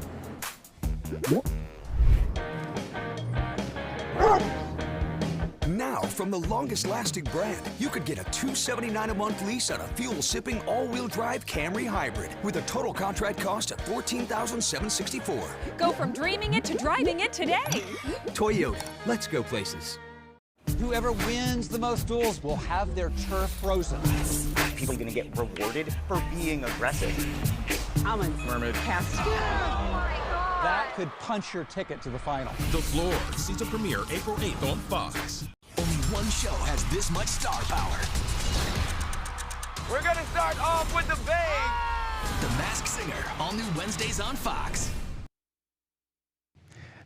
Now, from the longest-lasting brand, you could get a $279 a month lease on a fuel-sipping all-wheel drive Camry Hybrid with a total contract cost of $14,764. Go from dreaming it to driving it today. Toyota, let's go places. Whoever wins the most duels will have their turf frozen. People are going to get rewarded for being aggressive. Almonds. Mermaid. Cast. That could punch your ticket to the final. The Floor, season premiere April 8th on Fox. Only one show has this much star power. We're gonna start off with the bang. The Masked Singer, all new Wednesdays on Fox.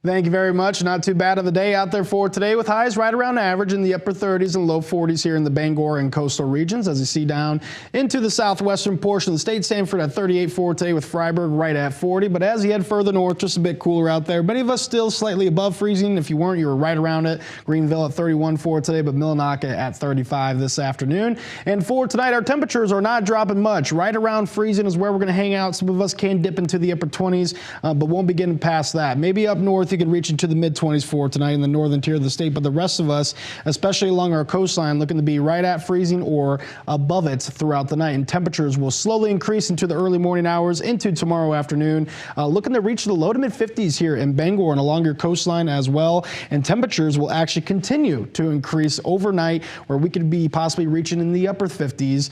Thank you very much. Not too bad of a day out there for today, with highs right around average in the upper 30s and low 40s here in the Bangor and coastal regions. As you see down into the southwestern portion of the state, Sanford at 38 for today, with Freiburg right at 40. But as you head further north, just a bit cooler out there. Many of us still slightly above freezing. If you weren't, you were right around it. Greenville at 31 for today, but Millinocket at 35 this afternoon. And for tonight, our temperatures are not dropping much. Right around freezing is where we're going to hang out. Some of us can dip into the upper 20s, but won't be getting past that. Maybe up north, you can reach into the mid-20s for tonight in the northern tier of the state, but the rest of us, especially along our coastline, looking to be right at freezing or above it throughout the night. And temperatures will slowly increase into the early morning hours into tomorrow afternoon, looking to reach the low to mid-50s here in Bangor and along your coastline as well. And temperatures will actually continue to increase overnight, where we could be possibly reaching in the upper 50s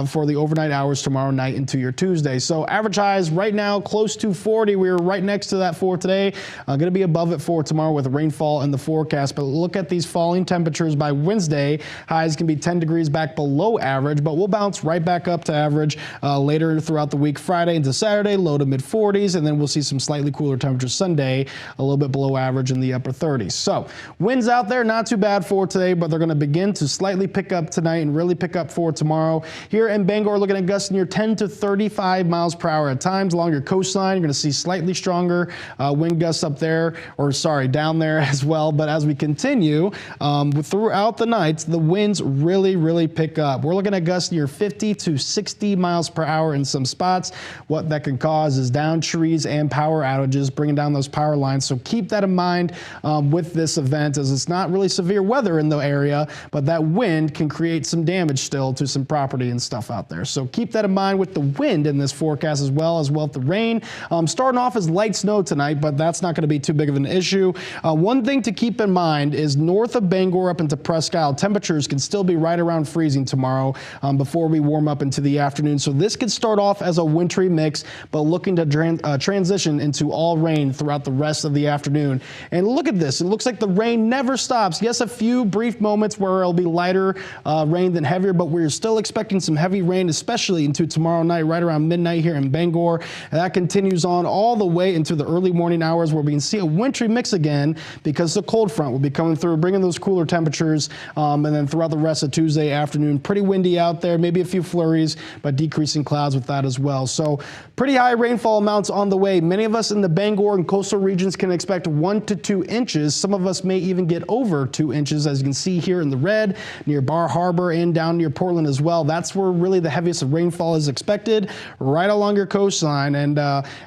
for the overnight hours tomorrow night into your Tuesday. So average highs right now close to 40. We're right next to that for today. Going to be above it for tomorrow with rainfall in the forecast. But look at these falling temperatures by Wednesday. Highs can be 10 degrees back below average, but we'll bounce right back up to average later throughout the week. Friday into Saturday, low to mid 40s, and then we'll see some slightly cooler temperatures Sunday, a little bit below average in the upper 30s. So winds out there, not too bad for today, but they're going to begin to slightly pick up tonight and really pick up for tomorrow. Here in Bangor, looking at gusts near 10 to 35 miles per hour at times. Along your coastline, you're going to see slightly stronger wind gusts up there, or down there as well. But as we continue throughout the night, the winds really pick up. We're looking at gusts near 50 to 60 miles per hour in some spots. What that can cause is downed trees and power outages, bringing down those power lines. So keep that in mind with this event, as it's not really severe weather in the area, but that wind can create some damage still to some property and stuff out there. So keep that in mind with the wind in this forecast, as well as the rain. Starting off as light snow tonight, but that's not going to be too big of an issue. One thing to keep in mind is north of Bangor up into Presque Isle, temperatures can still be right around freezing tomorrow before we warm up into the afternoon. So this could start off as a wintry mix, but looking to transition into all rain throughout the rest of the afternoon. And look at this. It looks like the rain never stops. Yes, a few brief moments where it'll be lighter rain than heavier, but we're still expecting some heavy rain, especially into tomorrow night, right around midnight here in Bangor. And that continues on all the way into the early morning hours, where we can see a wintry mix again, because the cold front will be coming through, bringing those cooler temperatures, and then throughout the rest of Tuesday afternoon, pretty windy out there, maybe a few flurries, but decreasing clouds with that as well. So pretty high rainfall amounts on the way. Many of us in the Bangor and coastal regions can expect 1 to 2 inches. Some of us may even get over 2 inches, as you can see here in the red, near Bar Harbor and down near Portland as well. That's where really the heaviest rainfall is expected, right along your coastline. And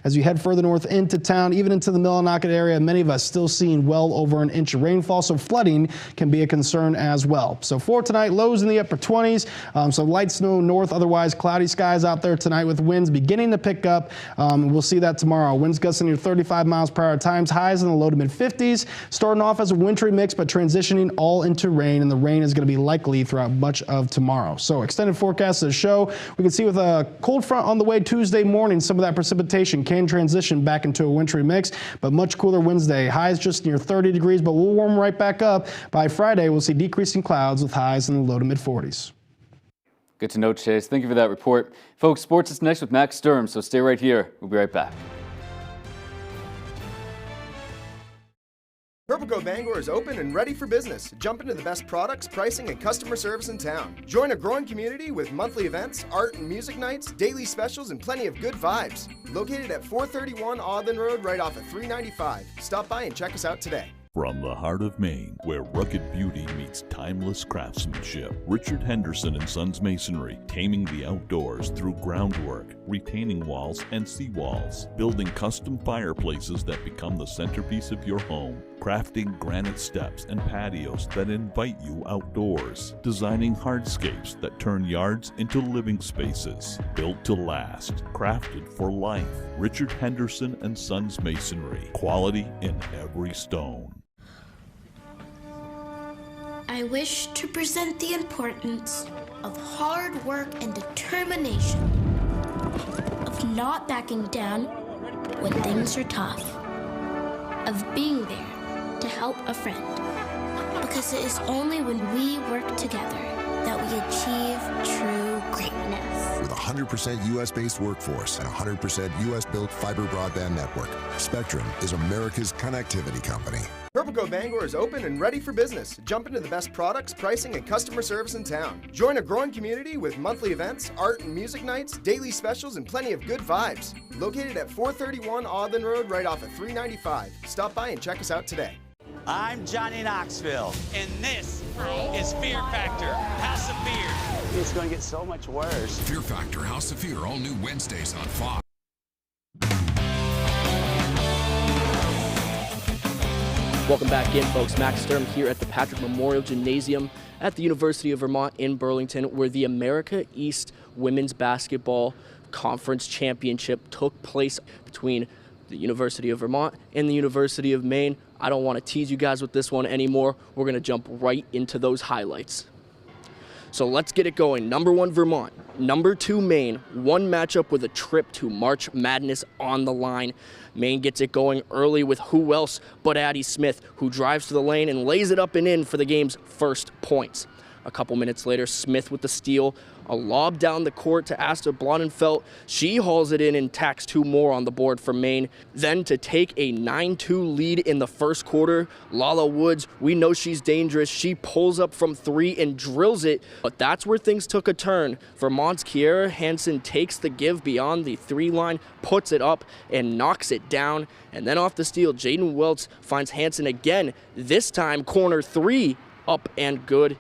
as you head further north into town, even into the Millinocket area, many of us still seeing well over an inch of rainfall, so flooding can be a concern as well. So for tonight, lows in the upper 20s, so light snow north, otherwise cloudy skies out there tonight with winds beginning to pick up. We'll see that tomorrow. Winds gusting near 35 miles per hour at times, highs in the low to mid 50s, starting off as a wintry mix, but transitioning all into rain, and the rain is going to be likely throughout much of tomorrow. So extended forecast to show, we can see with a cold front on the way Tuesday morning, some of that precipitation can transition back into a wintry mix, but much cooler Wednesday. Highs just near 30 degrees, but we'll warm right back up. By Friday, we'll see decreasing clouds with highs in the low to mid 40s. Good to know, Chase. Thank you for that report. Folks, sports is next with Max Sturm, so stay right here. We'll be right back. Purple Coat Bangor is open and ready for business. Jump into the best products, pricing, and customer service in town. Join a growing community with monthly events, art and music nights, daily specials, and plenty of good vibes. Located at 431 Audlin Road, right off of 395. Stop by and check us out today. From the heart of Maine, where rugged beauty meets timeless craftsmanship, Richard Henderson & Sons Masonry, taming the outdoors through groundwork, retaining walls and seawalls, building custom fireplaces that become the centerpiece of your home, crafting granite steps and patios that invite you outdoors, designing hardscapes that turn yards into living spaces, built to last, crafted for life. Richard Henderson & Sons Masonry, quality in every stone. I wish to present the importance of hard work and determination, of of not backing down when things are tough, of being there to help a friend. Because it is only when we work together that we achieve true greatness. With a 100% U.S.-based workforce and a 100% U.S.-built fiber broadband network, Spectrum is America's connectivity company. Purple Coat Bangor is open and ready for business. Jump into the best products, pricing, and customer service in town. Join a growing community with monthly events, art and music nights, daily specials, and plenty of good vibes. Located at 431 Audlin Road, right off of 395. Stop by and check us out today. I'm Johnny Knoxville, and this is Fear Factor, House of Fear. It's going to get so much worse. Fear Factor, House of Fear, all new Wednesdays on Fox. Welcome back in, folks. Max Sturm here at the Patrick Memorial Gymnasium at the University of Vermont in Burlington, where the America East Women's Basketball Conference Championship took place between the University of Vermont and the University of Maine. I don't want to tease you guys with this one anymore. We're going to jump right into those highlights. So let's get it going. Number 1, Vermont. Number 2, Maine. One matchup with a trip to March Madness on the line. Maine gets it going early with who else but Addie Smith, who drives to the lane and lays it up and in for the game's first points. A couple minutes later, Smith with the steal, a lob down the court to Asta Blonenfelt. She hauls it in and tacks 2 more on the board for Maine. Then to take a 9-2 lead in the first quarter, Lala Woods, we know she's dangerous. She pulls up from 3 and drills it, but that's where things took a turn. Vermont's Kiera Hansen takes the give beyond the 3 line, puts it up and knocks it down. And then off the steal, Jaden Welts finds Hansen again, this time corner 3, up and good.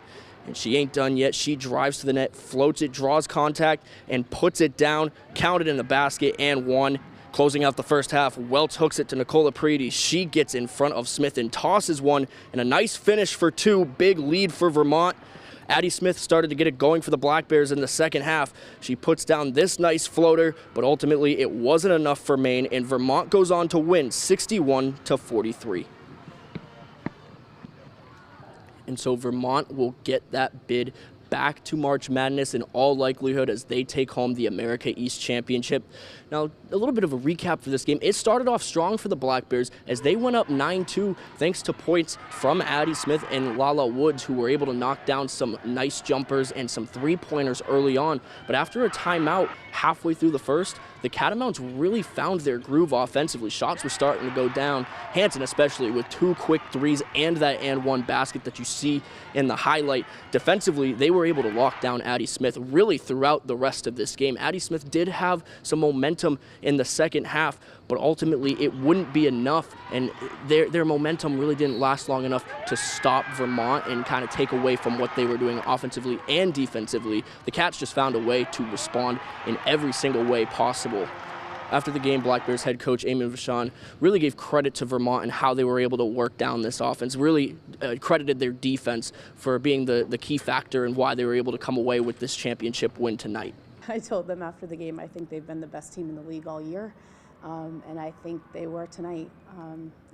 And she ain't done yet. She drives to the net, floats it, draws contact, and puts it down, counted in the basket, and one. Closing out the first half, Welts hooks it to Nicola Preedy. She gets in front of Smith and tosses one, and a nice finish for 2. Big lead for Vermont. Addie Smith started to get it going for the Black Bears in the second half. She puts down this nice floater, but ultimately it wasn't enough for Maine, and Vermont goes on to win 61-43. And so Vermont will get that bid back to March Madness in all likelihood as they take home the America East Championship. Now, a little bit of a recap for this game. It started off strong for the Black Bears as they went up 9-2 thanks to points from Addie Smith and Lala Woods, who were able to knock down some nice jumpers and some 3-pointers early on. But after a timeout halfway through the first, the Catamounts really found their groove offensively. Shots were starting to go down. Hansen especially with 2 quick threes and that and one basket that you see in the highlight. Defensively, they were able to lock down Addie Smith really throughout the rest of this game. Addie Smith did have some momentum in the second half, but ultimately it wouldn't be enough, and their momentum really didn't last long enough to stop Vermont and kind of take away from what they were doing offensively and defensively. The Cats just found a way to respond in every single way possible. After the game, Black Bears head coach Eamon Vachon really gave credit to Vermont and how they were able to work down this offense, really credited their defense for being the key factor in why they were able to come away with this championship win tonight. I told them after the game I think they've been the best team in the league all year, and I think they were tonight.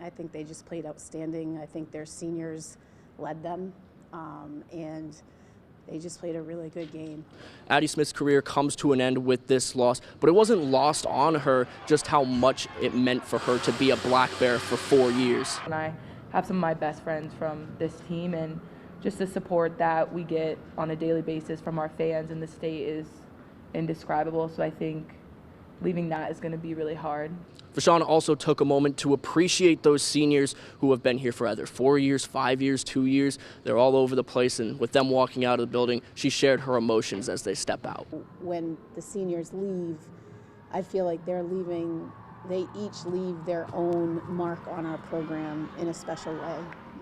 I think they just played outstanding. I think their seniors led them, and they just played a really good game. Addie Smith's career comes to an end with this loss, but it wasn't lost on her just how much it meant for her to be a Black Bear for 4 years. And I have some of my best friends from this team, and just the support that we get on a daily basis from our fans in the state is indescribable. So I think leaving that is going to be really hard. Vachon also took a moment to appreciate those seniors who have been here for either 4 years, 5 years, 2 years. They're all over the place, and with them walking out of the building, she shared her emotions as they step out. When the seniors leave, I feel like they're leaving, they each leave their own mark on our program in a special way,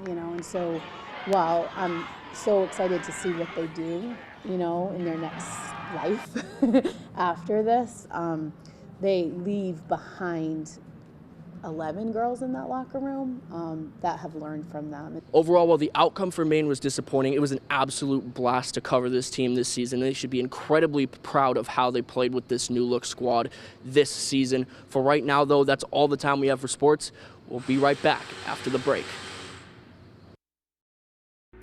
you know, and so while I'm so excited to see what they do, you know, in their next life after this, they leave behind 11 girls in that locker room that have learned from them. Overall, while the outcome for Maine was disappointing, it was an absolute blast to cover this team this season. They should be incredibly proud of how they played with this new look squad this season. For right now, though, that's all the time we have for sports. We'll be right back after the break.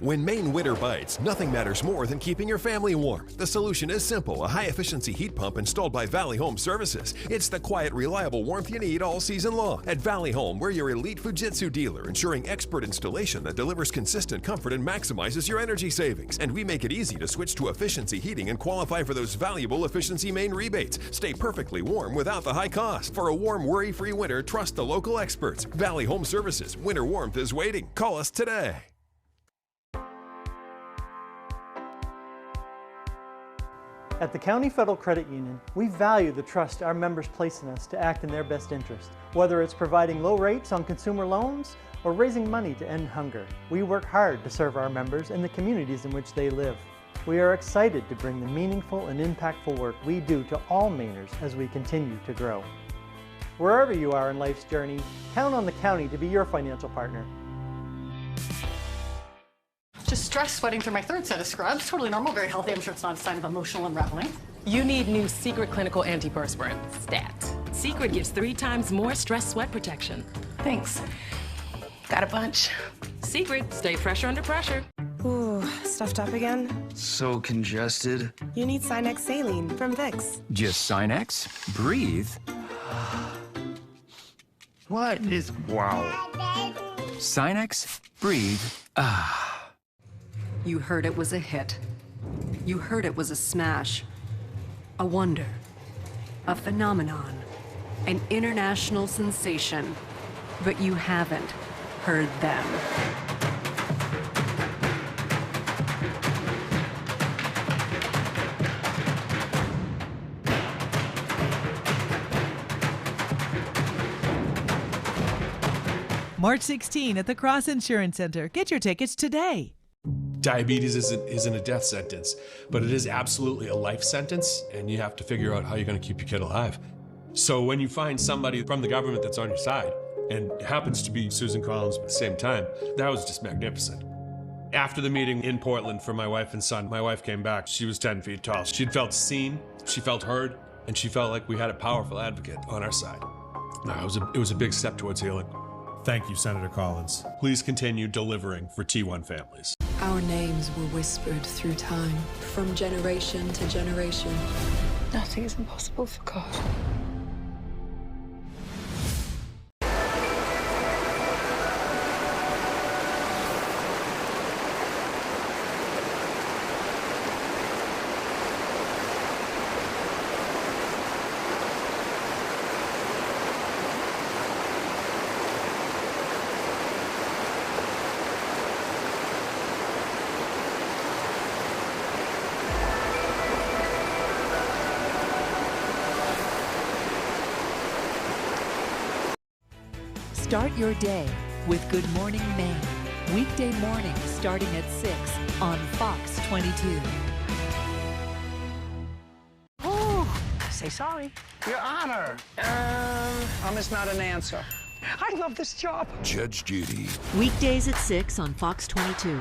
When Maine winter bites, nothing matters more than keeping your family warm. The solution is simple, a high-efficiency heat pump installed by Valley Home Services. It's the quiet, reliable warmth you need all season long. At Valley Home, we're your elite Fujitsu dealer, ensuring expert installation that delivers consistent comfort and maximizes your energy savings. And we make it easy to switch to efficiency heating and qualify for those valuable Efficiency Maine rebates. Stay perfectly warm without the high cost. For a warm, worry-free winter, trust the local experts. Valley Home Services. Winter warmth is waiting. Call us today. At the County Federal Credit Union, we value the trust our members place in us to act in their best interest. Whether it's providing low rates on consumer loans or raising money to end hunger, we work hard to serve our members and the communities in which they live. We are excited to bring the meaningful and impactful work we do to all Mainers as we continue to grow. Wherever you are in life's journey, count on the county to be your financial partner. Just stress sweating through my third set of scrubs. Totally normal, very healthy. I'm sure it's not a sign of emotional unraveling. You need new Secret Clinical Antiperspirant, STAT. Secret gives 3 times more stress sweat protection. Thanks. Got a bunch. Secret, stay fresher under pressure. Ooh, stuffed up again? So congested. You need Sinex Saline from Vicks. Just Sinex? Breathe. What is... Wow. Sinex, breathe. Ah. You heard it was a hit. You heard it was a smash. A wonder. A phenomenon. An international sensation. But you haven't heard them. March 16 at the Cross Insurance Center. Get your tickets today. Diabetes isn't a death sentence, but it is absolutely a life sentence, and you have to figure out how you're going to keep your kid alive. So when you find somebody from the government that's on your side, and it happens to be Susan Collins at the same time, that was just magnificent. After the meeting in Portland for my wife and son, my wife came back. She was 10 feet tall. She'd felt seen, she felt heard, and she felt like we had a powerful advocate on our side. It was a big step towards healing. Thank you, Senator Collins. Please continue delivering for T1 families. Our names were whispered through time, from generation to generation. Nothing is impossible for God. Start your day with Good Morning Maine. Weekday mornings starting at 6 on Fox 22. Oh, say sorry. Your Honor. It's not an answer. I love this job. Judge Judy. Weekdays at 6 on Fox 22.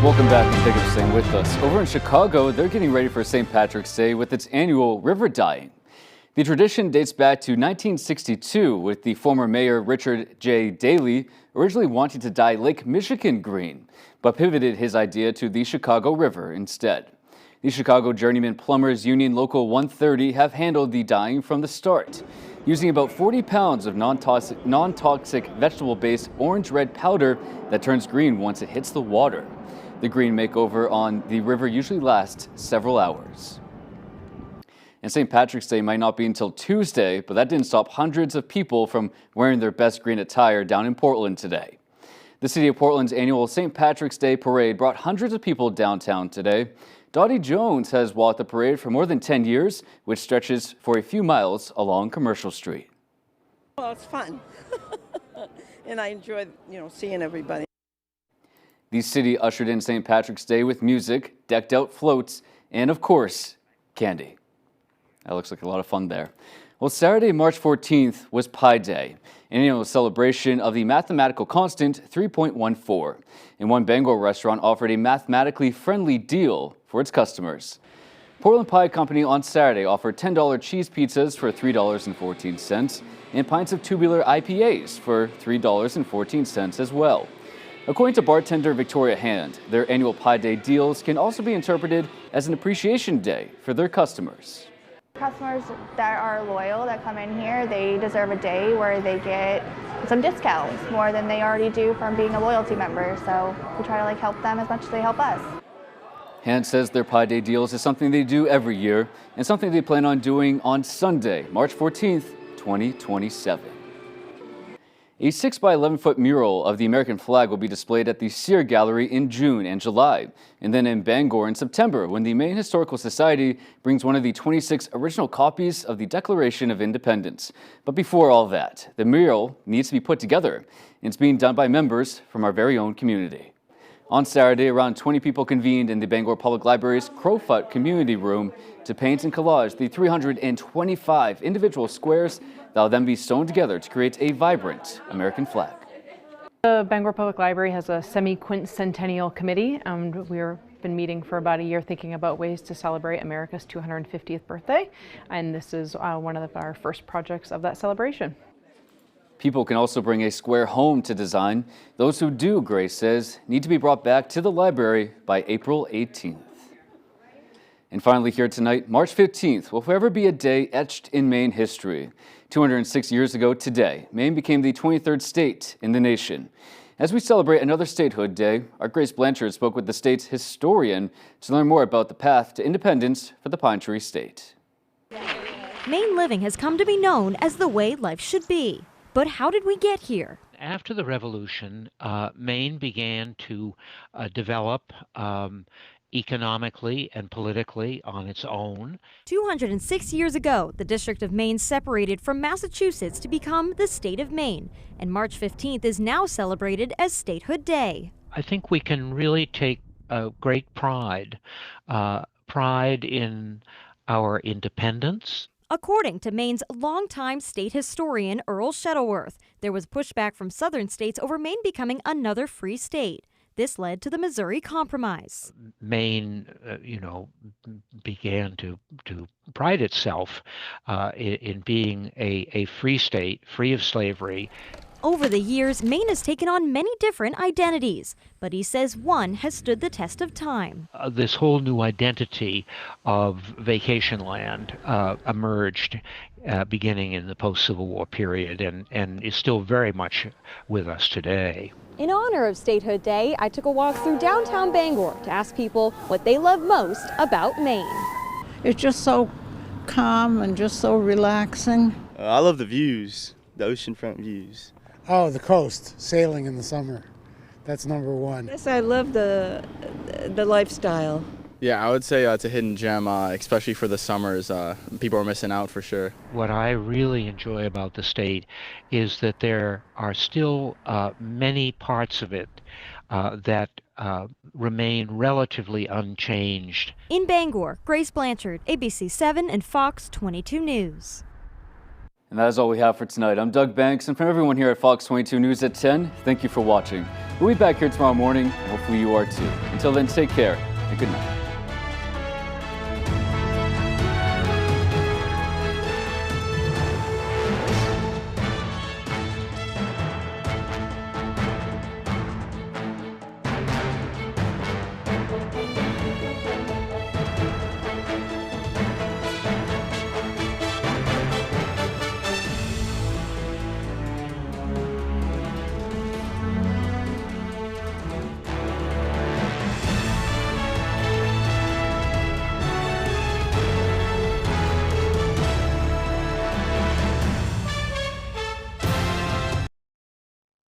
Welcome back and thank you for staying with us. Over in Chicago, they're getting ready for St. Patrick's Day with its annual river dyeing. The tradition dates back to 1962 with the former mayor Richard J. Daley originally wanting to dye Lake Michigan green, but pivoted his idea to the Chicago River instead. The Chicago Journeyman Plumbers Union Local 130 have handled the dyeing from the start, using about 40 pounds of non-toxic vegetable-based orange-red powder that turns green once it hits the water. The green makeover on the river usually lasts several hours. And St. Patrick's Day might not be until Tuesday, but that didn't stop hundreds of people from wearing their best green attire down in Portland today. The City of Portland's annual St. Patrick's Day parade brought hundreds of people downtown today. Dottie Jones has walked the parade for more than 10 years, which stretches for a few miles along Commercial Street. Well, it's fun. And I enjoy, seeing everybody. The city ushered in St. Patrick's Day with music, decked out floats, and of course, candy. That looks like a lot of fun there. Well, Saturday, March 14th was Pi Day, an annual celebration of the mathematical constant 3.14. And one Bangor restaurant offered a mathematically friendly deal for its customers. Portland Pie Company on Saturday offered $10 cheese pizzas for $3.14 and pints of tubular IPAs for $3.14 as well. According to bartender Victoria Hand, their annual Pie Day deals can also be interpreted as an appreciation day for their customers. Customers that are loyal, that come in here, they deserve a day where they get some discounts, more than they already do from being a loyalty member. So we try to help them as much as they help us. Hand says their Pie Day deals is something they do every year and something they plan on doing on Sunday, March 14th, 2027. A 6 by 11 foot mural of the American flag will be displayed at the Sear Gallery in June and July, and then in Bangor in September when the Maine Historical Society brings one of the 26 original copies of the Declaration of Independence. But before all that, the mural needs to be put together, and it's being done by members from our very own community. On Saturday, around 20 people convened in the Bangor Public Library's Crowfoot Community Room to paint and collage the 325 individual squares that will then be sewn together to create a vibrant American flag. The Bangor Public Library has a semi-quincentennial committee, and we've been meeting for about a year thinking about ways to celebrate America's 250th birthday, and this is one of our first projects of that celebration. People can also bring a square home to design. Those who do, Grace says, need to be brought back to the library by April 18th. And finally here tonight, March 15th will forever be a day etched in Maine history. 206 years ago today, Maine became the 23rd state in the nation. As we celebrate another statehood day, our Grace Blanchard spoke with the state's historian to learn more about the path to independence for the Pine Tree State. Maine living has come to be known as the way life should be. But how did we get here? After the Revolution, Maine began to develop economically and politically on its own. 206 years ago, the District of Maine separated from Massachusetts to become the state of Maine, and March 15th is now celebrated as Statehood Day. I think we can really take great pride in our independence. According to Maine's longtime state historian Earl Shuttleworth, there was pushback from southern states over Maine becoming another free state. This led to the Missouri Compromise. Maine, began to pride itself in being a free state, free of slavery. Over the years, Maine has taken on many different identities, but he says one has stood the test of time. This whole new identity of vacation land emerged beginning in the post-Civil War period and is still very much with us today. In honor of Statehood Day, I took a walk through downtown Bangor to ask people what they love most about Maine. It's just so calm and just so relaxing. I love the views, the oceanfront views. Oh, the coast, sailing in the summer. That's number one. Yes, I love the lifestyle. Yeah, I would say it's a hidden gem, especially for the summers. People are missing out for sure. What I really enjoy about the state is that there are still many parts of it that remain relatively unchanged. In Bangor, Grace Blanchard, ABC 7 and Fox 22 News. And that is all we have for tonight. I'm Doug Banks, and from everyone here at Fox 22 News at 10, thank you for watching. We'll be back here tomorrow morning, and hopefully you are too. Until then, take care and good night.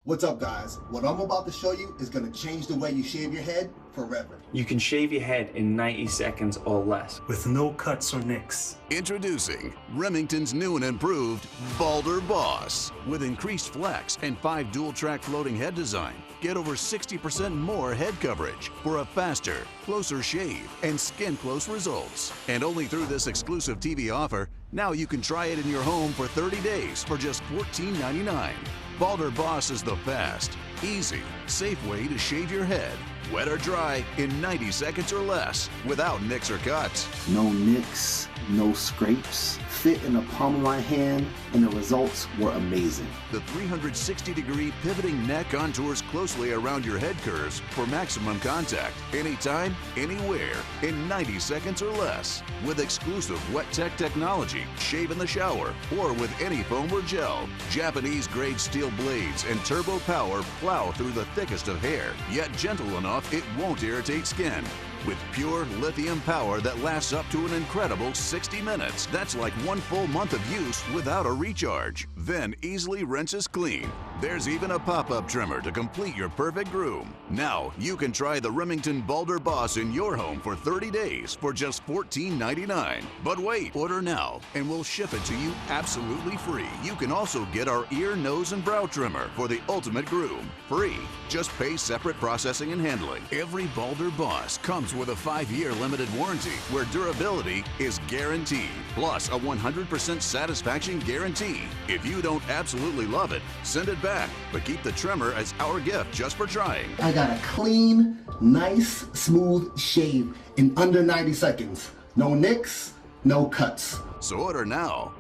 What's up, guys? What I'm about to show you is going to change the way you shave your head forever. You can shave your head in 90 seconds or less with no cuts or nicks. Introducing Remington's new and improved Balder Boss. With increased flex and 5 dual-track floating head design, get over 60% more head coverage for a faster, closer shave and skin-close results. And only through this exclusive TV offer, now you can try it in your home for 30 days for just $14.99. Balder Boss is the fast, easy, safe way to shave your head wet or dry, in 90 seconds or less, without nicks or cuts. No nicks, no scrapes. Fit in the palm of my hand, and the results were amazing. The 360-degree pivoting neck contours closely around your head curves for maximum contact, anytime, anywhere, in 90 seconds or less. With exclusive Wet Tech technology, shave in the shower, or with any foam or gel. Japanese-grade steel blades and turbo power plow through the thickest of hair, yet gentle enough it won't irritate skin. With pure lithium power that lasts up to an incredible 60 minutes. That's like 1 full month of use without a recharge. Then easily rinses clean. There's even a pop-up trimmer to complete your perfect groom. Now you can try the Remington Boulder Boss in your home for 30 days for just $14.99. But wait, order now and we'll ship it to you absolutely free. You can also get our ear, nose, and brow trimmer for the ultimate groom. Free. Just pay separate processing and handling. Every Boulder Boss comes with a 5-year limited warranty where durability is guaranteed. Plus a 100% satisfaction guarantee. If you don't absolutely love it, send it back, but keep the trimmer as our gift just for trying. I got a clean, nice, smooth shave in under 90 seconds. No nicks, no cuts. So order now.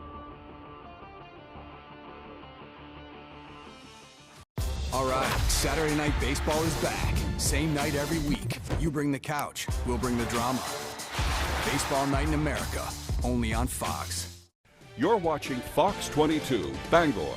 All right, Saturday Night Baseball is back. Same night every week. You bring the couch, we'll bring the drama. Baseball Night in America, only on Fox. You're watching Fox 22, Bangor.